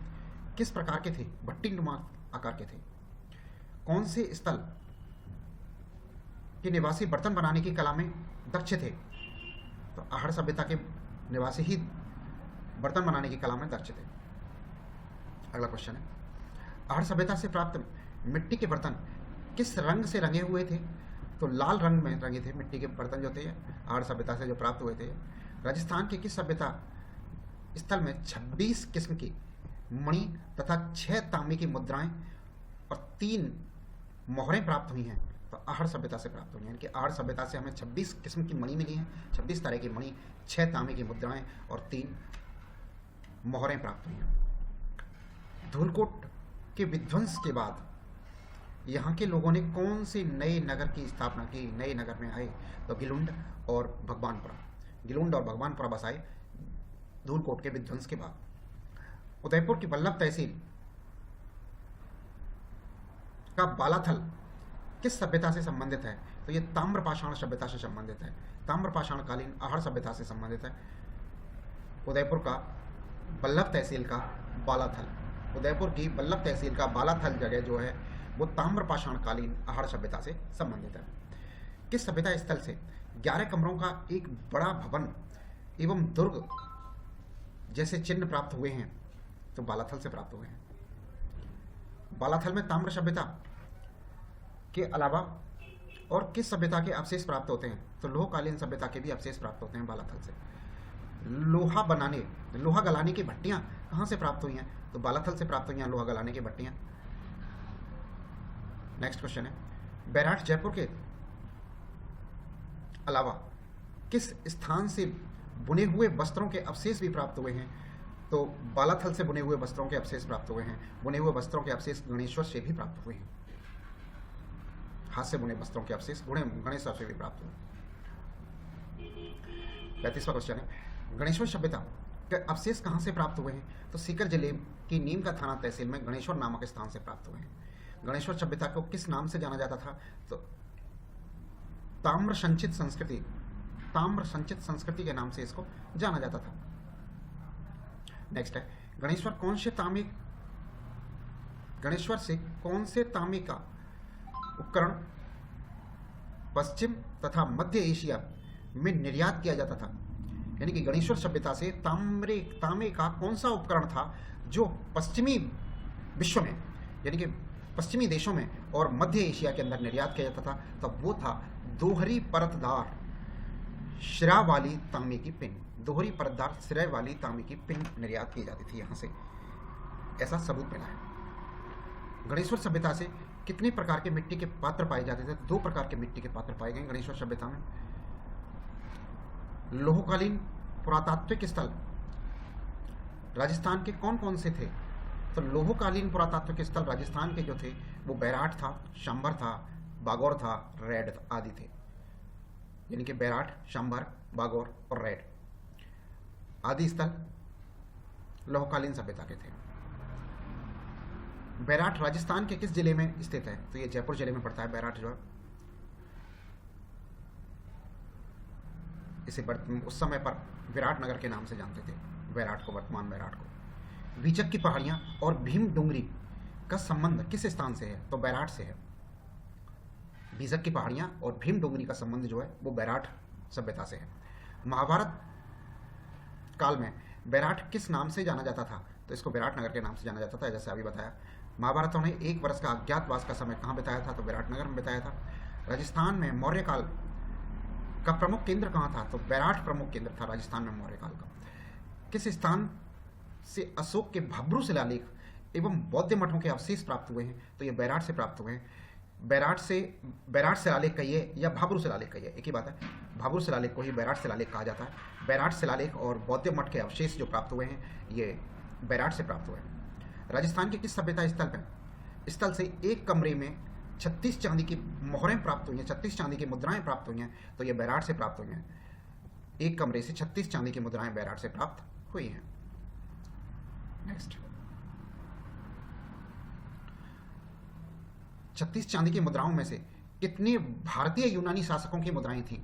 किस प्रकार के थे? भट्टी नुमा आकार के थे। कौन से स्थल के निवासी बर्तन बनाने की कला में दक्ष थे? तो आहड़ सभ्यता के निवासी ही बर्तन बनाने की कला में दक्ष थे। अगला क्वेश्चन है, आहड़ सभ्यता से प्राप्त मिट्टी के बर्तन किस रंग से रंगे हुए थे? तो लाल रंग में रंगे थे मिट्टी के बर्तन जो थे आहड़ सभ्यता से जो प्राप्त हुए थे। राजस्थान की किस सभ्यता स्थल में 26 किस्म की मणि तथा 6 तांबे की मुद्राएं और 3 मोहरें प्राप्त हुई हैं? तो आहड़ सभ्यता से प्राप्त हुई हैं। यानी कि आहड़ सभ्यता से हमें 26 किस्म की मणि मिली हैं, 26 तरह की मणि, 6 तांबे की मुद्राएं और 3 मोहरें प्राप्त हुई हैं। धूलकोट के विध्वंस के बाद यहाँ के लोगों ने कौन से नए नगर की स्थापना की? नए नगर में आए तो गिलुंड और भगवानपुरा बसाए धूलकोट के विध्वंस के बाद। उदयपुर की वल्लभ तहसील का बालाथल किस सभ्यता से संबंधित है? तो ये ताम्रपाषाण सभ्यता से संबंधित है, ताम्रपाषाण कालीन आहार सभ्यता से संबंधित है। उदयपुर का वल्लभ तहसील का बालाथल, उदयपुर की वल्लभ तहसील का बालाथल जगह जो है वो ताम्रपाषाण कालीन आहार सभ्यता से संबंधित है। किस सभ्यता स्थल से 11 कमरों का एक बड़ा भवन एवं दुर्ग जैसे चिन्ह प्राप्त हुए हैं? तो बालाथल से प्राप्त हुए हैं। बालाथल में ताम्र सभ्यता के अलावा और किस सभ्यता के अवशेष प्राप्त होते हैं? तो लोहकालीन सभ्यता के भी अवशेष प्राप्त होते हैं बालाथल से। लोहा गलाने की भट्टियां कहां से प्राप्त हुई हैं? तो बालाथल से प्राप्त हुई हैं लोहा गलाने की भट्टियां। नेक्स्ट क्वेश्चन है, बैराठ जयपुर के अलावा किस स्थान से बुने हुए वस्त्रों के अवशेष भी प्राप्त हुए हैं? तो बालाथल से बुने हुए वस्त्रों के अवशेष प्राप्त हुए हैं। बुने हुए वस्त्रों के अवशेष गणेश्वर से भी प्राप्त हुए हैं। हाथ से बुने वस्त्रों के अवशेष गणेश्वर से भी प्राप्त हुए। 35वां क्वेश्चन है, गणेश्वर सभ्यता के अवशेष कहां से प्राप्त हुए हैं? तो सीकर जिले की नीम का थाना तहसील में गणेश्वर नामक स्थान से प्राप्त हुए हैं। गणेश्वर सभ्यता को किस नाम से जाना जाता था? तो ताम्र संचित संस्कृति के नाम से इसको जाना जाता था। नेक्स्ट है, गणेश्वर से कौन से तांबे का उपकरण पश्चिम तथा मध्य एशिया में निर्यात किया जाता था? यानी कि गणेश्वर सभ्यता से तांबे का कौन सा उपकरण था जो पश्चिमी विश्व में यानी कि पश्चिमी देशों में और मध्य एशिया के अंदर निर्यात किया जाता था? तो वो था दोहरी परतदार शिरा वाली तांबे की पिन। दोहरी परतदार सिरे वाली तांबे की पिन निर्यात की जाती थी यहां से, ऐसा सबूत मिला है। गणेश्वर सभ्यता से कितने प्रकार के मिट्टी के पात्र पाए जाते थे? 2 प्रकार के मिट्टी के पात्र पाए गए गणेश्वर सभ्यता में। लोहकालीन पुरातात्विक स्थल राजस्थान के कौन कौन से थे? तो लोहकालीन पुरातात्विक स्थल राजस्थान के जो थे वो बैराठ था, शंभर था, बागौर था, रेड आदि थे। यानी कि बैराठ, शंभर, बागौर और रेड आदि स्थल लोहकालीन सभ्यता के थे। बैराठ राजस्थान के किस जिले में स्थित है? तो ये जयपुर जिले में पड़ता है बैराठ जो है। इसे उस समय पर विराट नगर के नाम से जानते थे, बैराठ को, वर्तमान बैराठ को। बीचक की पहाड़ियां और भीम डोंगरी का संबंध किस स्थान से है? तो बैराठ से है। बीचक की पहाड़ियां और भीम डोंगरी का संबंध जो है वो बैराठ सभ्यता से है। महाभारत काल में बैराठ किस नाम से जाना जाता था? तो इसको विराट नगर के नाम से जाना जाता था, जैसे अभी बताया। महाभारतों ने 1 वर्ष का अज्ञातवास का समय कहाँ बिताया था? तो विराट नगर में बिताया था। राजस्थान में मौर्य काल का प्रमुख केंद्र कहाँ था? तो बैराठ प्रमुख केंद्र था राजस्थान में मौर्य काल का। किस स्थान से अशोक के भब्रू शिलालेख एवं बौद्ध मठों के अवशेष प्राप्त हुए हैं? तो ये बैराठ से प्राप्त हुए हैं। बैराठ शिलालेख कहिए या भाब्रू शिलालेख कहिए, एक ही बात है। भाब्रू शिलालेख को ही बैराठ शिलालेख कहा जाता है। बैराठ शिलालेख और बौद्ध मठ के अवशेष जो प्राप्त हुए हैं ये बैराठ से प्राप्त हुए हैं। राजस्थान के किस सभ्यता स्थल से एक कमरे में 36 चांदी की मोहरें प्राप्त हुई हैं, 36 चांदी की मुद्राएं प्राप्त हुई हैं? तो ये बैराठ से प्राप्त हुई हैं। एक कमरे से 36 चांदी की मुद्राएं बैराठ से प्राप्त हुई हैं। नेक्स्ट, 36 चांदी की मुद्राओं में से कितने भारतीय यूनानी शासकों की मुद्राएं थी?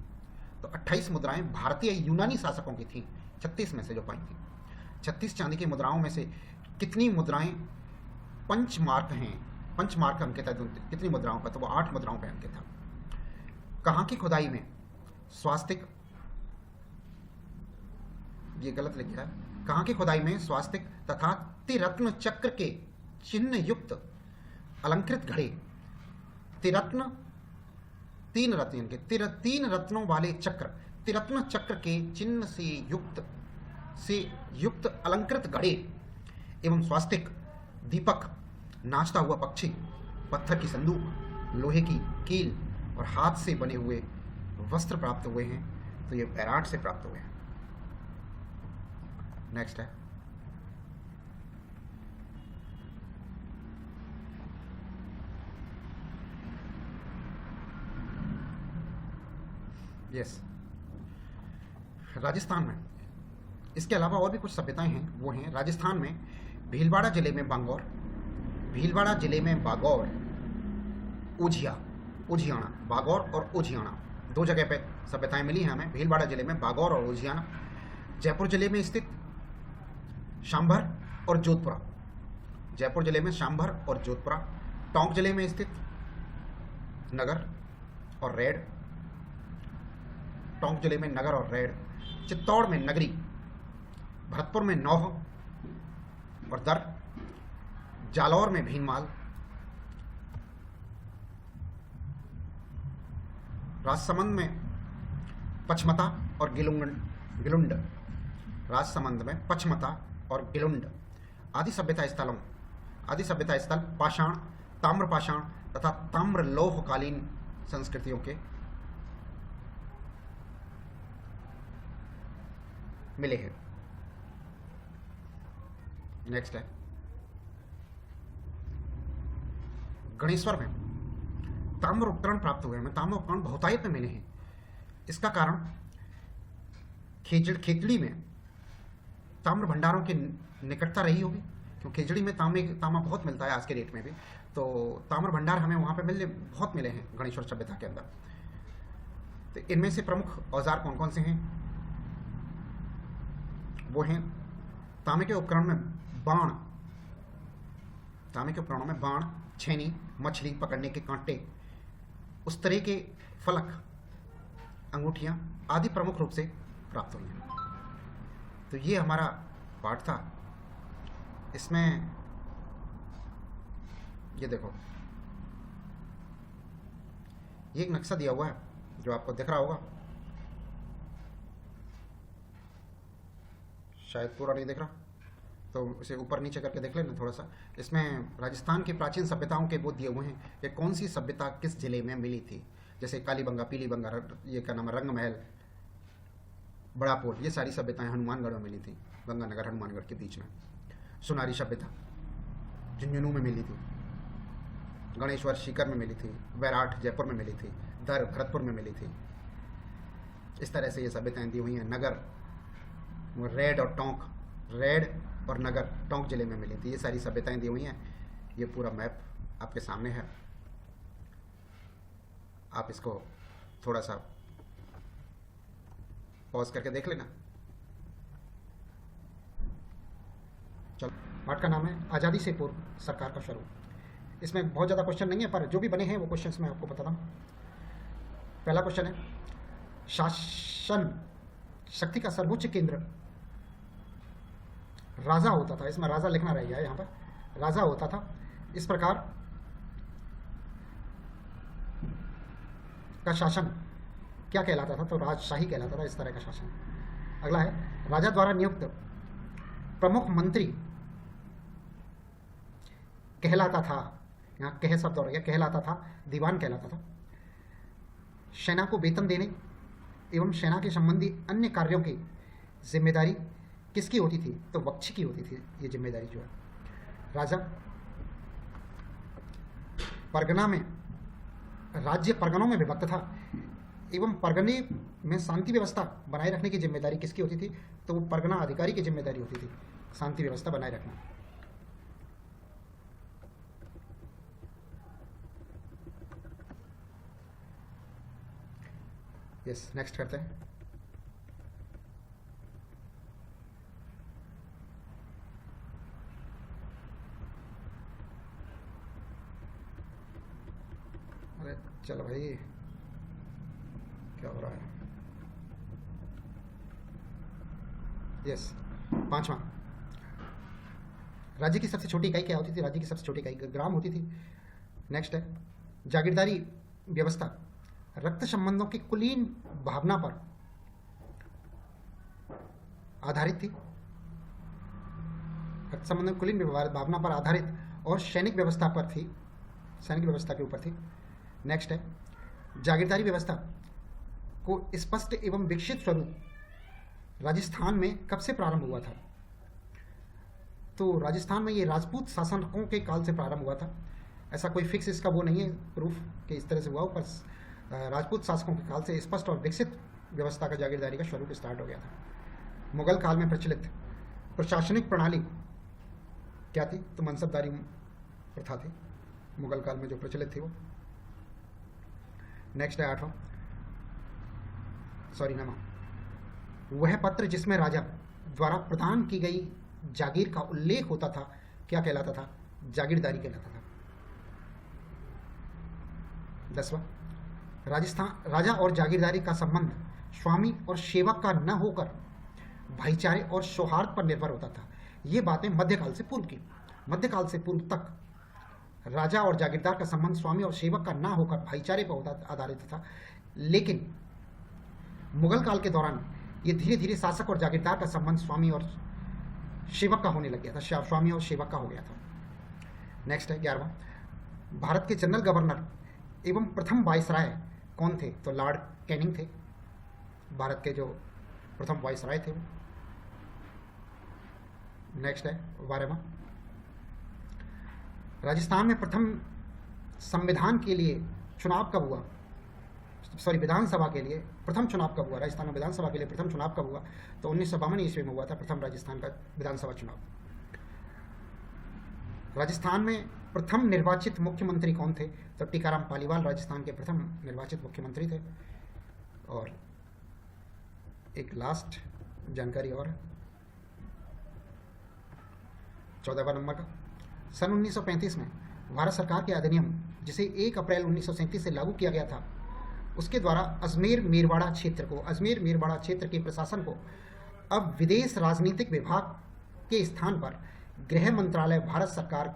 तो 28 मुद्राएं भारतीय यूनानी शासकों की थी 36 में से जो पाई थी। 36 चांदी की मुद्राओं में से कितनी मुद्राएं पंचमार्क हैं? पंचमार्क अंकित है कितनी मुद्राओं पर? तो वो 8 मुद्राओं पर अंकित था। कहाँ की खुदाई में स्वास्तिक, ये गलत लिखा है, कहाँ की खुदाई में स्वास्तिक तथा त्रिरत्न चक्र के चिन्ह युक्त अलंकृत घड़े, तीन रत्नों वाले चक्र, त्रिरत्न चक्र के चिन्ह से युक्त अलंकृत घड़े एवं स्वास्तिक, दीपक, नाचता हुआ पक्षी, पत्थर की संदूक, लोहे की कील और हाथ से बने हुए वस्त्र प्राप्त हुए हैं? तो ये बैराठ से प्राप्त हुए हैं। नेक्स्ट है, राजस्थान में इसके अलावा और भी कुछ सभ्यताएं हैं, वो हैं राजस्थान में भीलवाड़ा जिले में बांगौर, भीलवाड़ा जिले में बागौर, उजियाना, बागौर और उजियाना, दो जगह पे सभ्यताएं मिली हैं हमें, भीलवाड़ा जिले में बागौर और उजियाना। जयपुर जिले में स्थित शांभर और जोधपुरा, जयपुर जिले में शांभर और जोधपुरा। टोंक जिले में स्थित नगर और रेड, टोंक जिले में नगर और रेड। चित्तौड़ में नगरी, भरतपुर में नौह और दर, जालौर में भीनमाल, राजसमंद में पचमता और गिलुंड, राजसमंद में पचमता और गिलुंड। आदि सभ्यता स्थल पाषाण, ताम्र पाषाण तथा ताम्र लौहकालीन संस्कृतियों के मिले हैं। नेक्स्ट है गणेश्वर में ताम्र उपकरण प्राप्त हुए हैं, ताम्र उपकरण बहुतायत में मिले हैं। इसका कारण खेजड़ी में ताम्र भंडारों की निकटता रही होगी, क्योंकि खेजड़ी में तांबा बहुत मिलता है आज के डेट में भी, तो ताम्र भंडार हमें वहाँ पे बहुत मिले हैं गणेश्वर सभ्यता के अंदर। तो इनमें से प्रमुख औजार कौन कौन से हैं? वो हैं तांबे के उपकरण में बाण, तांबे के उपकरणों में बाण, छेनी, मछली पकड़ने के कांटे, उस तरह के फलक, अंगूठियां आदि प्रमुख रूप से प्राप्त हुई हैं। तो ये हमारा पाठ था। इसमें ये देखो, ये एक नक्शा दिया हुआ है जो आपको दिख रहा होगा, शायद पूरा नहीं दिख रहा, तो इसे ऊपर नीचे करके देख लेना थोड़ा सा। इसमें राजस्थान की प्राचीन सभ्यताओं के वो दिए हुए हैं कि कौन सी सभ्यता किस जिले में मिली थी। जैसे कालीबंगा, पीलीबंगा, ये क्या नाम है, रंगमहल, बड़ापोल, ये सारी सभ्यताएं हनुमानगढ़ में मिली थी, गंगानगर हनुमानगढ़ के बीच में। सुनारी सभ्यता झुंझुनू में मिली थी, गणेश्वर सीकर में मिली थी, वैराट जयपुर में मिली थी, दर भरतपुर में मिली थी। इस तरह से ये सभ्यताएं दी हुई हैं। नगर, रेड और टोंक, रेड और नगर टोंक जिले में मिली थी। ये सारी सभ्यताएं दी हुई हैं। ये पूरा मैप आपके सामने है, आप इसको थोड़ा सा पॉज करके देख लेना। चलो, पाठ का नाम है आज़ादी से पूर्व सरकार का स्वरूप। इसमें बहुत ज़्यादा क्वेश्चन नहीं है, पर जो भी बने हैं वो क्वेश्चंस मैं आपको बताता हूँ। पहला क्वेश्चन है, शासन शक्ति का सर्वोच्च केंद्र राजा होता था। इसमें राजा लिखना रह गया है, यहाँ पर राजा होता था। इस प्रकार का शासन क्या कहलाता था? तो राजशाही कहलाता था, इस तरह का शासन। अगला है, राजा द्वारा नियुक्त प्रमुख मंत्री कहलाता था, यहाँ कह शब्द और गया, कहलाता था, दीवान कहलाता था। सेना को वेतन देने एवं सेना के संबंधी अन्य कार्यों की जिम्मेदारी किसकी होती थी? तो वक्ष की होती थी ये जिम्मेदारी जो है। राजा परगना में, राज्य परगनों में विभक्त था एवं परगने में शांति व्यवस्था बनाए रखने की जिम्मेदारी किसकी होती थी? तो वो परगना अधिकारी की जिम्मेदारी होती थी शांति व्यवस्था बनाए रखना। यस, नेक्स्ट करते हैं। अरे चलो भाई, क्या हो रहा है? यस, पांचवा, राज्य की सबसे छोटी इकाई क्या होती थी? राज्य की सबसे छोटी इकाई ग्राम होती थी। नेक्स्ट है, जागीरदारी व्यवस्था रक्त संबंधों की कुलीन भावना पर आधारित थी, रक्त संबंधों की कुलीन भावना पर आधारित और सैनिक व्यवस्था पर थी, सैनिक व्यवस्था के ऊपर थी। नेक्स्ट है, जागीरदारी व्यवस्था को स्पष्ट एवं विकसित स्वरूप राजस्थान में कब से प्रारंभ हुआ था? तो राजस्थान में ये राजपूत शासकों के काल से प्रारंभ हुआ था। ऐसा कोई फिक्स इसका वो नहीं है प्रूफ कि इस तरह से हुआ, पर राजपूत शासकों के काल से स्पष्ट और विकसित व्यवस्था का जागीरदारी का स्वरूप स्टार्ट हो गया था। मुगल काल में प्रचलित प्रशासनिक प्रणाली क्या थी? तो मनसबदारी प्रथा थी मुगल काल में जो प्रचलित थी वो। नेक्स्ट है 8वां, नमा, वह पत्र जिसमें राजा द्वारा प्रदान की गई जागीर का उल्लेख होता था क्या कहलाता था? जागीरदारी कहलाता था। 10वां, राजा और जागीरदारी का संबंध स्वामी और सेवक का न होकर भाईचारे और सौहार्द पर निर्भर होता था। ये बातें मध्यकाल से पूर्व की। मध्यकाल से पूर्व तक राजा और जागीरदार का संबंध स्वामी और सेवक का ना होकर भाईचारे पर आधारित था, लेकिन मुगल काल के दौरान ये धीरे धीरे शासक और जागीरदार का संबंध स्वामी और सेवक का होने लग गया था, स्वामी और सेवक का हो गया था। नेक्स्ट है 11वां, भारत के जनरल गवर्नर एवं प्रथम वाइसराय कौन थे? तो लॉर्ड कैनिंग थे, भारत के जो प्रथम वाइसराय थे वो। नेक्स्ट है 12वां, राजस्थान में प्रथम संविधान के लिए चुनाव कब हुआ? विधानसभा के लिए प्रथम चुनाव कब हुआ? राजस्थान में विधानसभा के लिए प्रथम चुनाव कब हुआ? तो 1952 ईस्वी में हुआ था प्रथम राजस्थान का विधानसभा चुनाव। राजस्थान में प्रथम निर्वाचित मुख्यमंत्री कौन थे? तो टीकाराम पालीवाल राजस्थान के प्रथम निर्वाचित मुख्यमंत्री थे। और एक लास्ट जानकारी और 14वां नंबर का, सन 1935 में भारत सरकार के अधिनियम जिसे 1 अप्रैल 1937 से लागू किया गया था, उसके द्वारा अजमेर मेरवाड़ा क्षेत्र के प्रशासन को अब विदेश राजनीतिक विभाग के स्थान पर गृह मंत्रालय भारत सरकार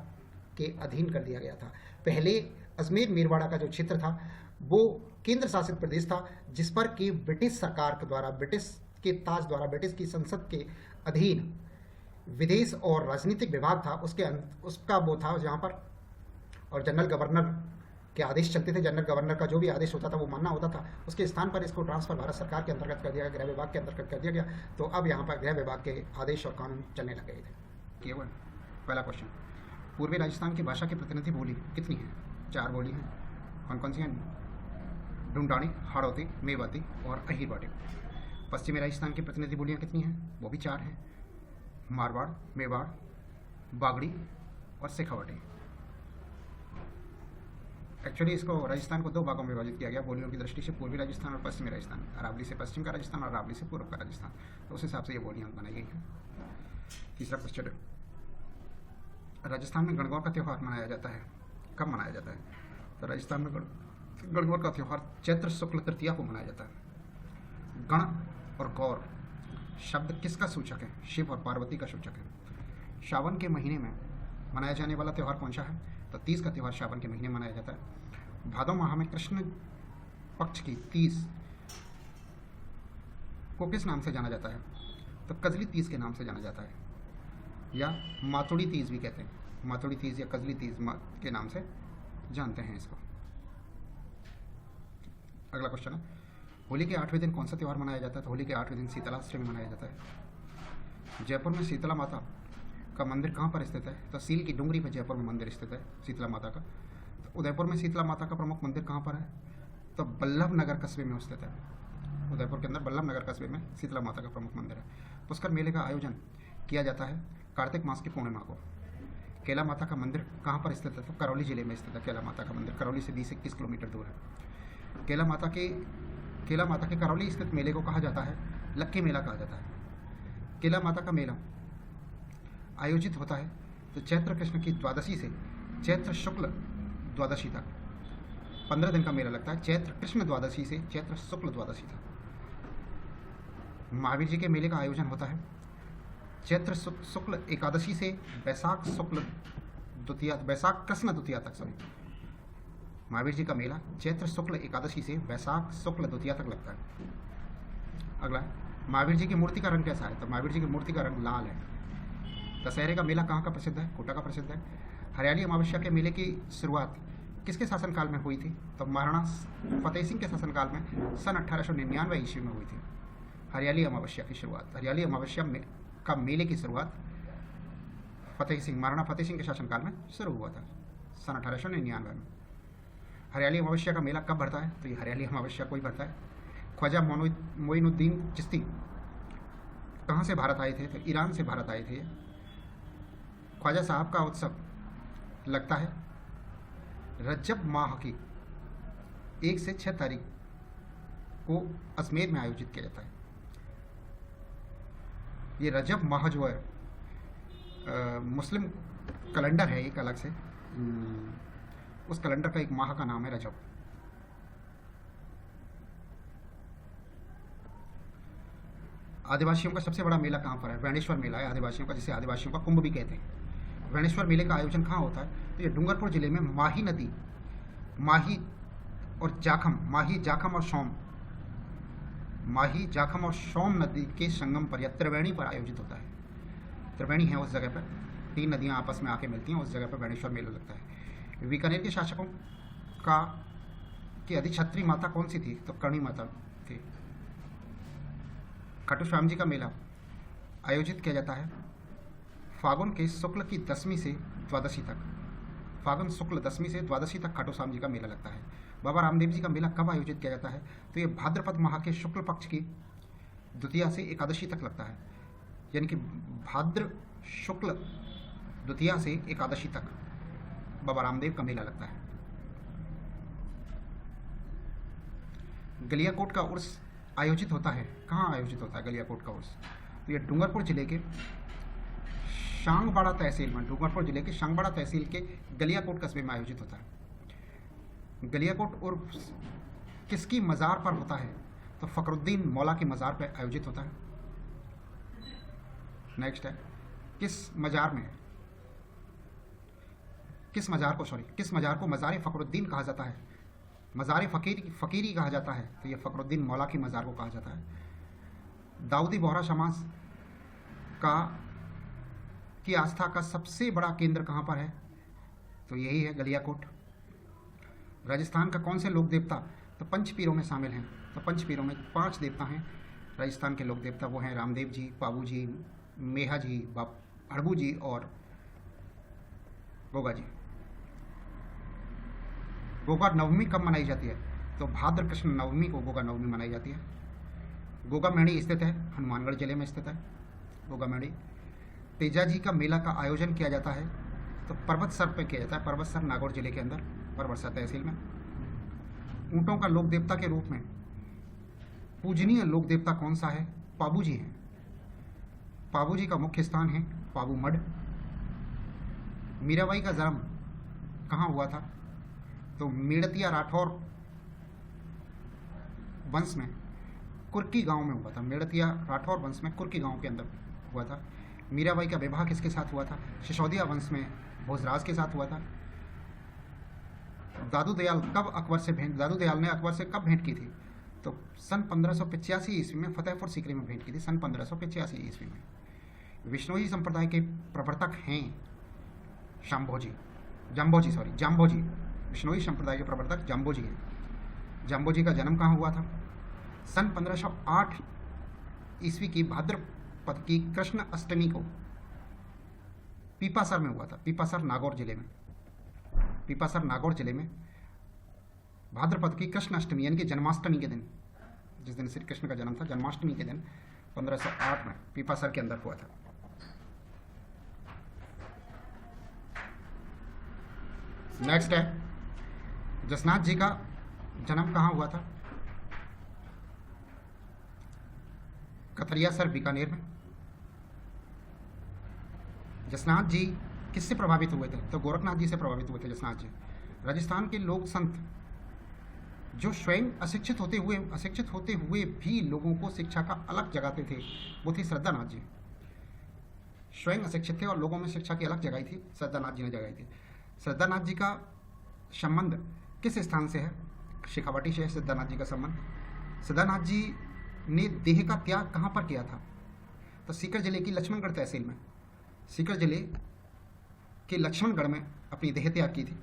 के अधीन कर दिया गया था। पहले अजमेर मेरवाड़ा का जो क्षेत्र था वो केंद्र शासित प्रदेश था, जिस पर कि ब्रिटिश सरकार के द्वारा, ब्रिटिश के ताज द्वारा, ब्रिटिश की संसद के अधीन विदेश और राजनीतिक विभाग था, उसका वो था जहाँ पर, और जनरल गवर्नर के आदेश चलते थे। जनरल गवर्नर का जो भी आदेश होता था वो मानना होता था। उसके स्थान पर इसको ट्रांसफर भारत सरकार के अंतर्गत कर दिया गया, गृह विभाग के अंतर्गत कर दिया गया। तो अब यहाँ पर गृह विभाग के आदेश और कानून चलने लग गए थे। केवल पहला क्वेश्चन, पूर्वी राजस्थान की भाषा की प्रतिनिधि बोली कितनी है? 4 बोली हैं। कौन कौन सी हैं? ढूंढानी, हाड़ौती, मेवाती और अहिरवाड़ी। पश्चिमी राजस्थान की प्रतिनिधि बोलियाँ कितनी हैं? वो भी 4 हैं, मारवाड़, मेवाड़, बागड़ी और शेखावटी। एक्चुअली इसको राजस्थान को 2 भागों में विभाजित किया गया बोलियों की दृष्टि से, पूर्वी राजस्थान और पश्चिमी राजस्थान। अरावली से पश्चिम का राजस्थान और अरावली से पूर्व का राजस्थान। तो उस हिसाब से ये बोलियाँ बनाई गई हैं। तीसरा क्वेश्चन है, राजस्थान में गणगौर का त्यौहार मनाया जाता है, कब मनाया जाता है? तो राजस्थान में गणगौर का त्यौहार चैत्र शुक्ल तृतीया को मनाया जाता है। गण और गौर शब्द किसका सूचक है? शिव और पार्वती का सूचक है। श्रावण के महीने में मनाया जाने वाला त्यौहार कौन सा है? तो तीज का त्यौहार श्रावण के महीने में मनाया जाता है। भादो माह में कृष्ण पक्ष की तीज को किस नाम से जाना जाता है? तो कजली तीज के नाम से जाना जाता है, या मातुड़ी तीज भी कहते हैं। मातुड़ी तीज या कजली तीज के नाम से जानते हैं इसको। अगला क्वेश्चन है, होली के 8वें दिन कौन सा त्यौहार मनाया जाता है? तो होली के 8वें दिन शीतलाष्टमी मनाया जाता है। जयपुर में शीतला माता का मंदिर कहाँ पर स्थित है? तो सील की डूंगरी पर जयपुर में मंदिर स्थित है शीतला माता का। तो उदयपुर में शीतला माता का प्रमुख मंदिर कहाँ पर है? तो बल्लभ नगर कस्बे में स्थित है। उदयपुर के अंदर बल्लभ नगर कस्बे में शीतला माता का प्रमुख मंदिर है। पुष्कर मेले का आयोजन किया जाता है कार्तिक मास की पूर्णिमा को। केला माता का मंदिर कहाँ पर स्थित है? तो करौली जिले में स्थित है केला माता का मंदिर। करौली से 20-21 किलोमीटर दूर है। केला माता के करौली स्थित मेले को कहा जाता है लक्की मेला कहा जाता है। केला माता का मेला आयोजित होता है तो चैत्र कृष्ण की द्वादशी से चैत्र शुक्ल द्वादशी तक 15 दिन का मेला लगता है। चैत्र कृष्ण द्वादशी से चैत्र शुक्ल द्वादशी तक। महावीर जी के मेले का आयोजन होता है चैत्र शुक्ल एकादशी से वैशाख कृष्ण द्वितीया तक। महावीर जी का मेला चैत्र शुक्ल एकादशी से वैशाख शुक्ल द्वितीया तक लगता है। अगला, महावीर जी की मूर्ति का रंग कैसा है? तो महावीर जी की मूर्ति का रंग लाल है। दशहरे का मेला कहाँ का प्रसिद्ध है? कोटा का प्रसिद्ध है। हरियाली अमावस्या के मेले की शुरुआत किसके शासनकाल में हुई थी? तो महाराणा फतेह सिंह के शासनकाल में सन 1899 ईस्वी में हुई थी हरियाली अमावस्या की शुरुआत। हरियाली अमावस्या का मेले की शुरुआत महाराणा फतेह सिंह के शासनकाल में शुरू हुआ था सन 1899 में। हरियाली अमावस्या का मेला कब भरता है? तो ये हरियाली अमावस्या को ही भरता है। ख्वाजा मोइनुद्दीन चिश्ती कहाँ से भारत आए थे? तो ईरान से भारत आए थे। ख्वाजा साहब का उत्सव लगता है रजब माह की 1 से 6 तारीख को अजमेर में आयोजित किया जाता है। ये रजब माह जो है मुस्लिम कैलेंडर है एक अलग से, उस कैलेंडर का एक माह का नाम है रजब। आदिवासियों का सबसे बड़ा मेला कहाँ पर है? वैणेश्वर मेला है आदिवासियों का, जिसे आदिवासियों का कुंभ भी कहते हैं। वैणेश्वर मेले का आयोजन कहाँ होता है? तो ये डूंगरपुर जिले में माही नदी, माही और जाखम, माही जाखम और सोम, माही जाखम और सोम नदी के संगम पर या त्रिवेणी पर आयोजित होता है। त्रिवेणी है उस जगह पर, 3 नदियाँ आपस में आके मिलती हैं, उस जगह पर वैणेश्वर मेला लगता है। बीकानेर के शासकों की अधिछत्री माता कौन सी थी? तो करणी माता थी। खाटू श्याम जी का मेला आयोजित किया जाता है फागुन के शुक्ल की 10वीं से द्वादशी तक। फागुन शुक्ल 10वीं से द्वादशी तक खाटू श्याम जी का मेला लगता है। बाबा रामदेव जी का मेला कब आयोजित किया जाता है? तो ये भाद्रपद माह के शुक्ल पक्ष की द्वितीया से एकादशी तक लगता है, यानी कि भाद्र शुक्ल द्वितीया से एकादशी तक बाबा रामदेव का मेला लगता है। गलियाकोट का उर्स आयोजित होता है, कहाँ आयोजित होता है गलियाकोट का उर्स? तो ये डूंगरपुर जिले के शांगबाड़ा तहसील में, डूंगरपुर जिले के शांगबाड़ा तहसील के गलियाकोट कस्बे में आयोजित होता है। गलियाकोट उर्स किसकी मज़ार पर होता है? तो फखरुद्दीन मौला की मज़ार पर आयोजित होता है। नेक्स्ट है किस मज़ार में, किस मज़ार को मज़ार फखरुद्दीन कहा जाता है? मज़ार फ़कीरी कहा जाता है, तो ये फखरुद्दीन मौला की मज़ार को कहा जाता है। दाऊदी बोहरा समाज की आस्था का सबसे बड़ा केंद्र कहाँ पर है? तो यही है गलियाकोट। राजस्थान का कौन से लोक देवता तो पंच पीरों में शामिल हैं? तो पंच पीरों में 5 देवता हैं राजस्थान के लोक देवता, वो हैं रामदेव जी, पाबू जी, मेहा जी, हड़बू जी और गोगा जी। गोगा नवमी कब मनाई जाती है? तो भाद्र कृष्ण नवमी को गोगा नवमी मनाई जाती है। गोगा मेड़ी स्थित है, हनुमानगढ़ जिले में स्थित है गोगा मेड़ी। तेजा जी का मेला का आयोजन किया जाता है तो पर्वतसर पे किया जाता है, पर्वतसर नागौर जिले के अंदर, पर्वतसर तहसील में। ऊँटों का लोक देवता के रूप में पूजनीय लोक देवता कौन सा है? पाबू जी हैं। पाबू जी का मुख्य स्थान है पाबू मठ। मीराबाई का जन्म कहाँ हुआ था? तो मेड़तिया राठौर वंश में कुर्की गांव में हुआ था। मेड़तिया राठौर वंश में कुर्की गांव के अंदर हुआ था। मीराबाई का विवाह किसके साथ हुआ था? सिसोदिया वंश में भोजराज के साथ हुआ था। दादू दयाल ने अकबर से कब भेंट की थी? तो सन 1585 ईस्वी में फतेहपुर सीकरी में भेंट की थी, सन 1585 ईस्वी में। विष्णोई संप्रदाय के प्रवर्तक हैं जाम्बोजी। विष्णोई संप्रदाय के प्रवर्तक जाम्बोजी हैं। जाम्बोजी का जन्म कहाँ हुआ था? सन 1508 ईस्वी की भाद्रपद की कृष्ण अष्टमी को पीपासर में हुआ था। पीपासर नागौर जिले में भाद्रपद की कृष्ण अष्टमी यानी कि जन्माष्टमी के दिन, जिस दिन श्री कृष्ण का जन्म था, जन्माष्टमी के दिन 1508 में पीपासर के अंदर हुआ था। नेक्स्ट है जसनाथ जी का जन्म कहाँ हुआ था? कतरियासर बीकानेर में। जसनाथ जी किससे प्रभावित हुए थे? तो गोरखनाथ जी से प्रभावित हुए थे जसनाथ जी। राजस्थान के लोक संत जो स्वयं अशिक्षित होते हुए भी लोगों को शिक्षा का अलग जगाते थे, वो थे श्रद्धानाथ जी। स्वयं अशिक्षित थे और लोगों में शिक्षा की अलग जगाई थी, श्रद्धानाथ जी ने जगाई थी। श्रद्धानाथ जी का संबंध किस स्थान से है? शेखावाटी से है श्रद्धानाथ जी का संबंध। श्रद्धानाथ जी ने देह का त्याग कहाँ पर किया था? तो सीकर जिले की लक्ष्मणगढ़ तहसील में, सीकर जिले के लक्ष्मणगढ़ में अपनी देह त्याग की थी।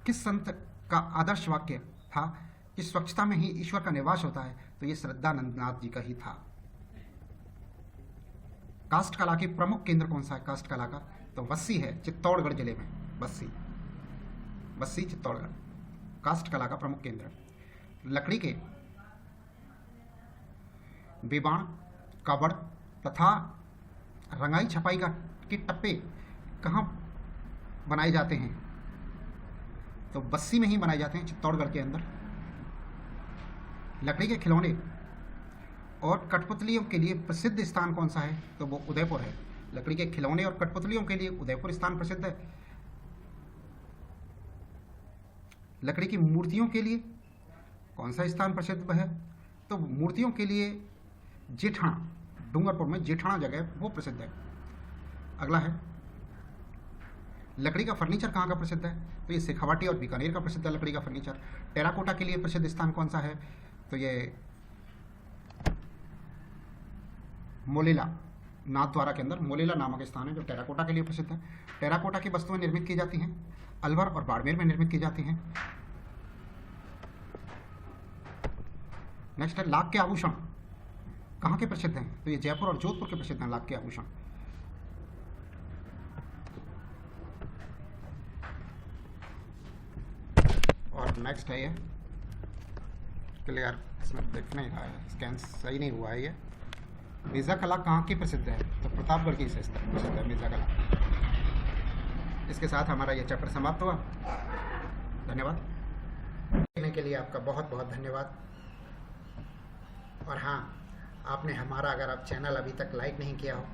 किस संत का आदर्श वाक्य था कि स्वच्छता में ही ईश्वर का निवास होता है? तो ये श्रद्धानंदनाथ जी का ही था। काष्ठ कला के प्रमुख केंद्र कौन सा है? काष्ठ कला का तो वस्सी है, चित्तौड़गढ़ जिले में। बस्सी चित्तौड़गढ़ काष्ठ कला का प्रमुख केंद्र। लकड़ी के बेबाण, कावड़ तथा रंगाई छपाई के टप्पे कहाँ बनाए जाते हैं? तो बस्सी में ही बनाए जाते हैं, चित्तौड़गढ़ के अंदर। लकड़ी के खिलौने और कठपुतलियों के लिए प्रसिद्ध स्थान कौन सा है? तो वो उदयपुर है। लकड़ी के खिलौने और कठपुतलियों के लिए उदयपुर स्थान प्रसिद्ध है। लकड़ी की मूर्तियों के लिए कौन सा स्थान प्रसिद्ध है? तो मूर्तियों के लिए जेठाना, डूंगरपुर में जेठाना जगह वो प्रसिद्ध है। अगला है, लकड़ी का फर्नीचर कहाँ का प्रसिद्ध है? तो ये शेखावाटी और बीकानेर का प्रसिद्ध है लकड़ी का फर्नीचर। टेराकोटा के लिए प्रसिद्ध स्थान कौन सा है? तो ये मोलेला, नाथद्वारा के अंदर मोलेला नामक स्थान है जो टेराकोटा के लिए प्रसिद्ध है। टेराकोटा की वस्तुएं निर्मित की जाती हैं अलवर और बाड़मेर में निर्मित की जाती हैं। नेक्स्ट है, लाख के आभूषण कहाँ के प्रसिद्ध हैं? तो ये जयपुर और जोधपुर के प्रसिद्ध हैं लाख के आभूषण। और नेक्स्ट है ये क्लियर, इसमें दिख नहीं रहा है, स्कैन सही नहीं हुआ है। ये मिर्ज़ा कला कहाँ की प्रसिद्ध है? तो प्रतापगढ़ की प्रसिद्ध है मिर्ज़ा कला। इसके साथ हमारा ये चैप्टर समाप्त हुआ। धन्यवाद। देखने के लिए आपका बहुत बहुत धन्यवाद। और हाँ, आपने हमारा अगर आप चैनल अभी तक लाइक नहीं किया हो,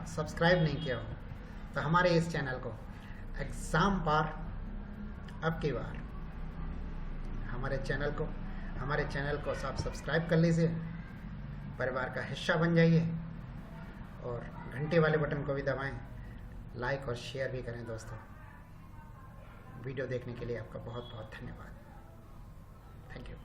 सब्सक्राइब नहीं किया हो, तो हमारे इस चैनल को एग्ज़ाम पार अब की बार हमारे चैनल को आप सब्सक्राइब कर लीजिए, परिवार का हिस्सा बन जाइए और घंटे वाले बटन को भी दबाएं, लाइक और शेयर भी करें दोस्तों। वीडियो देखने के लिए आपका बहुत बहुत धन्यवाद। Thank you.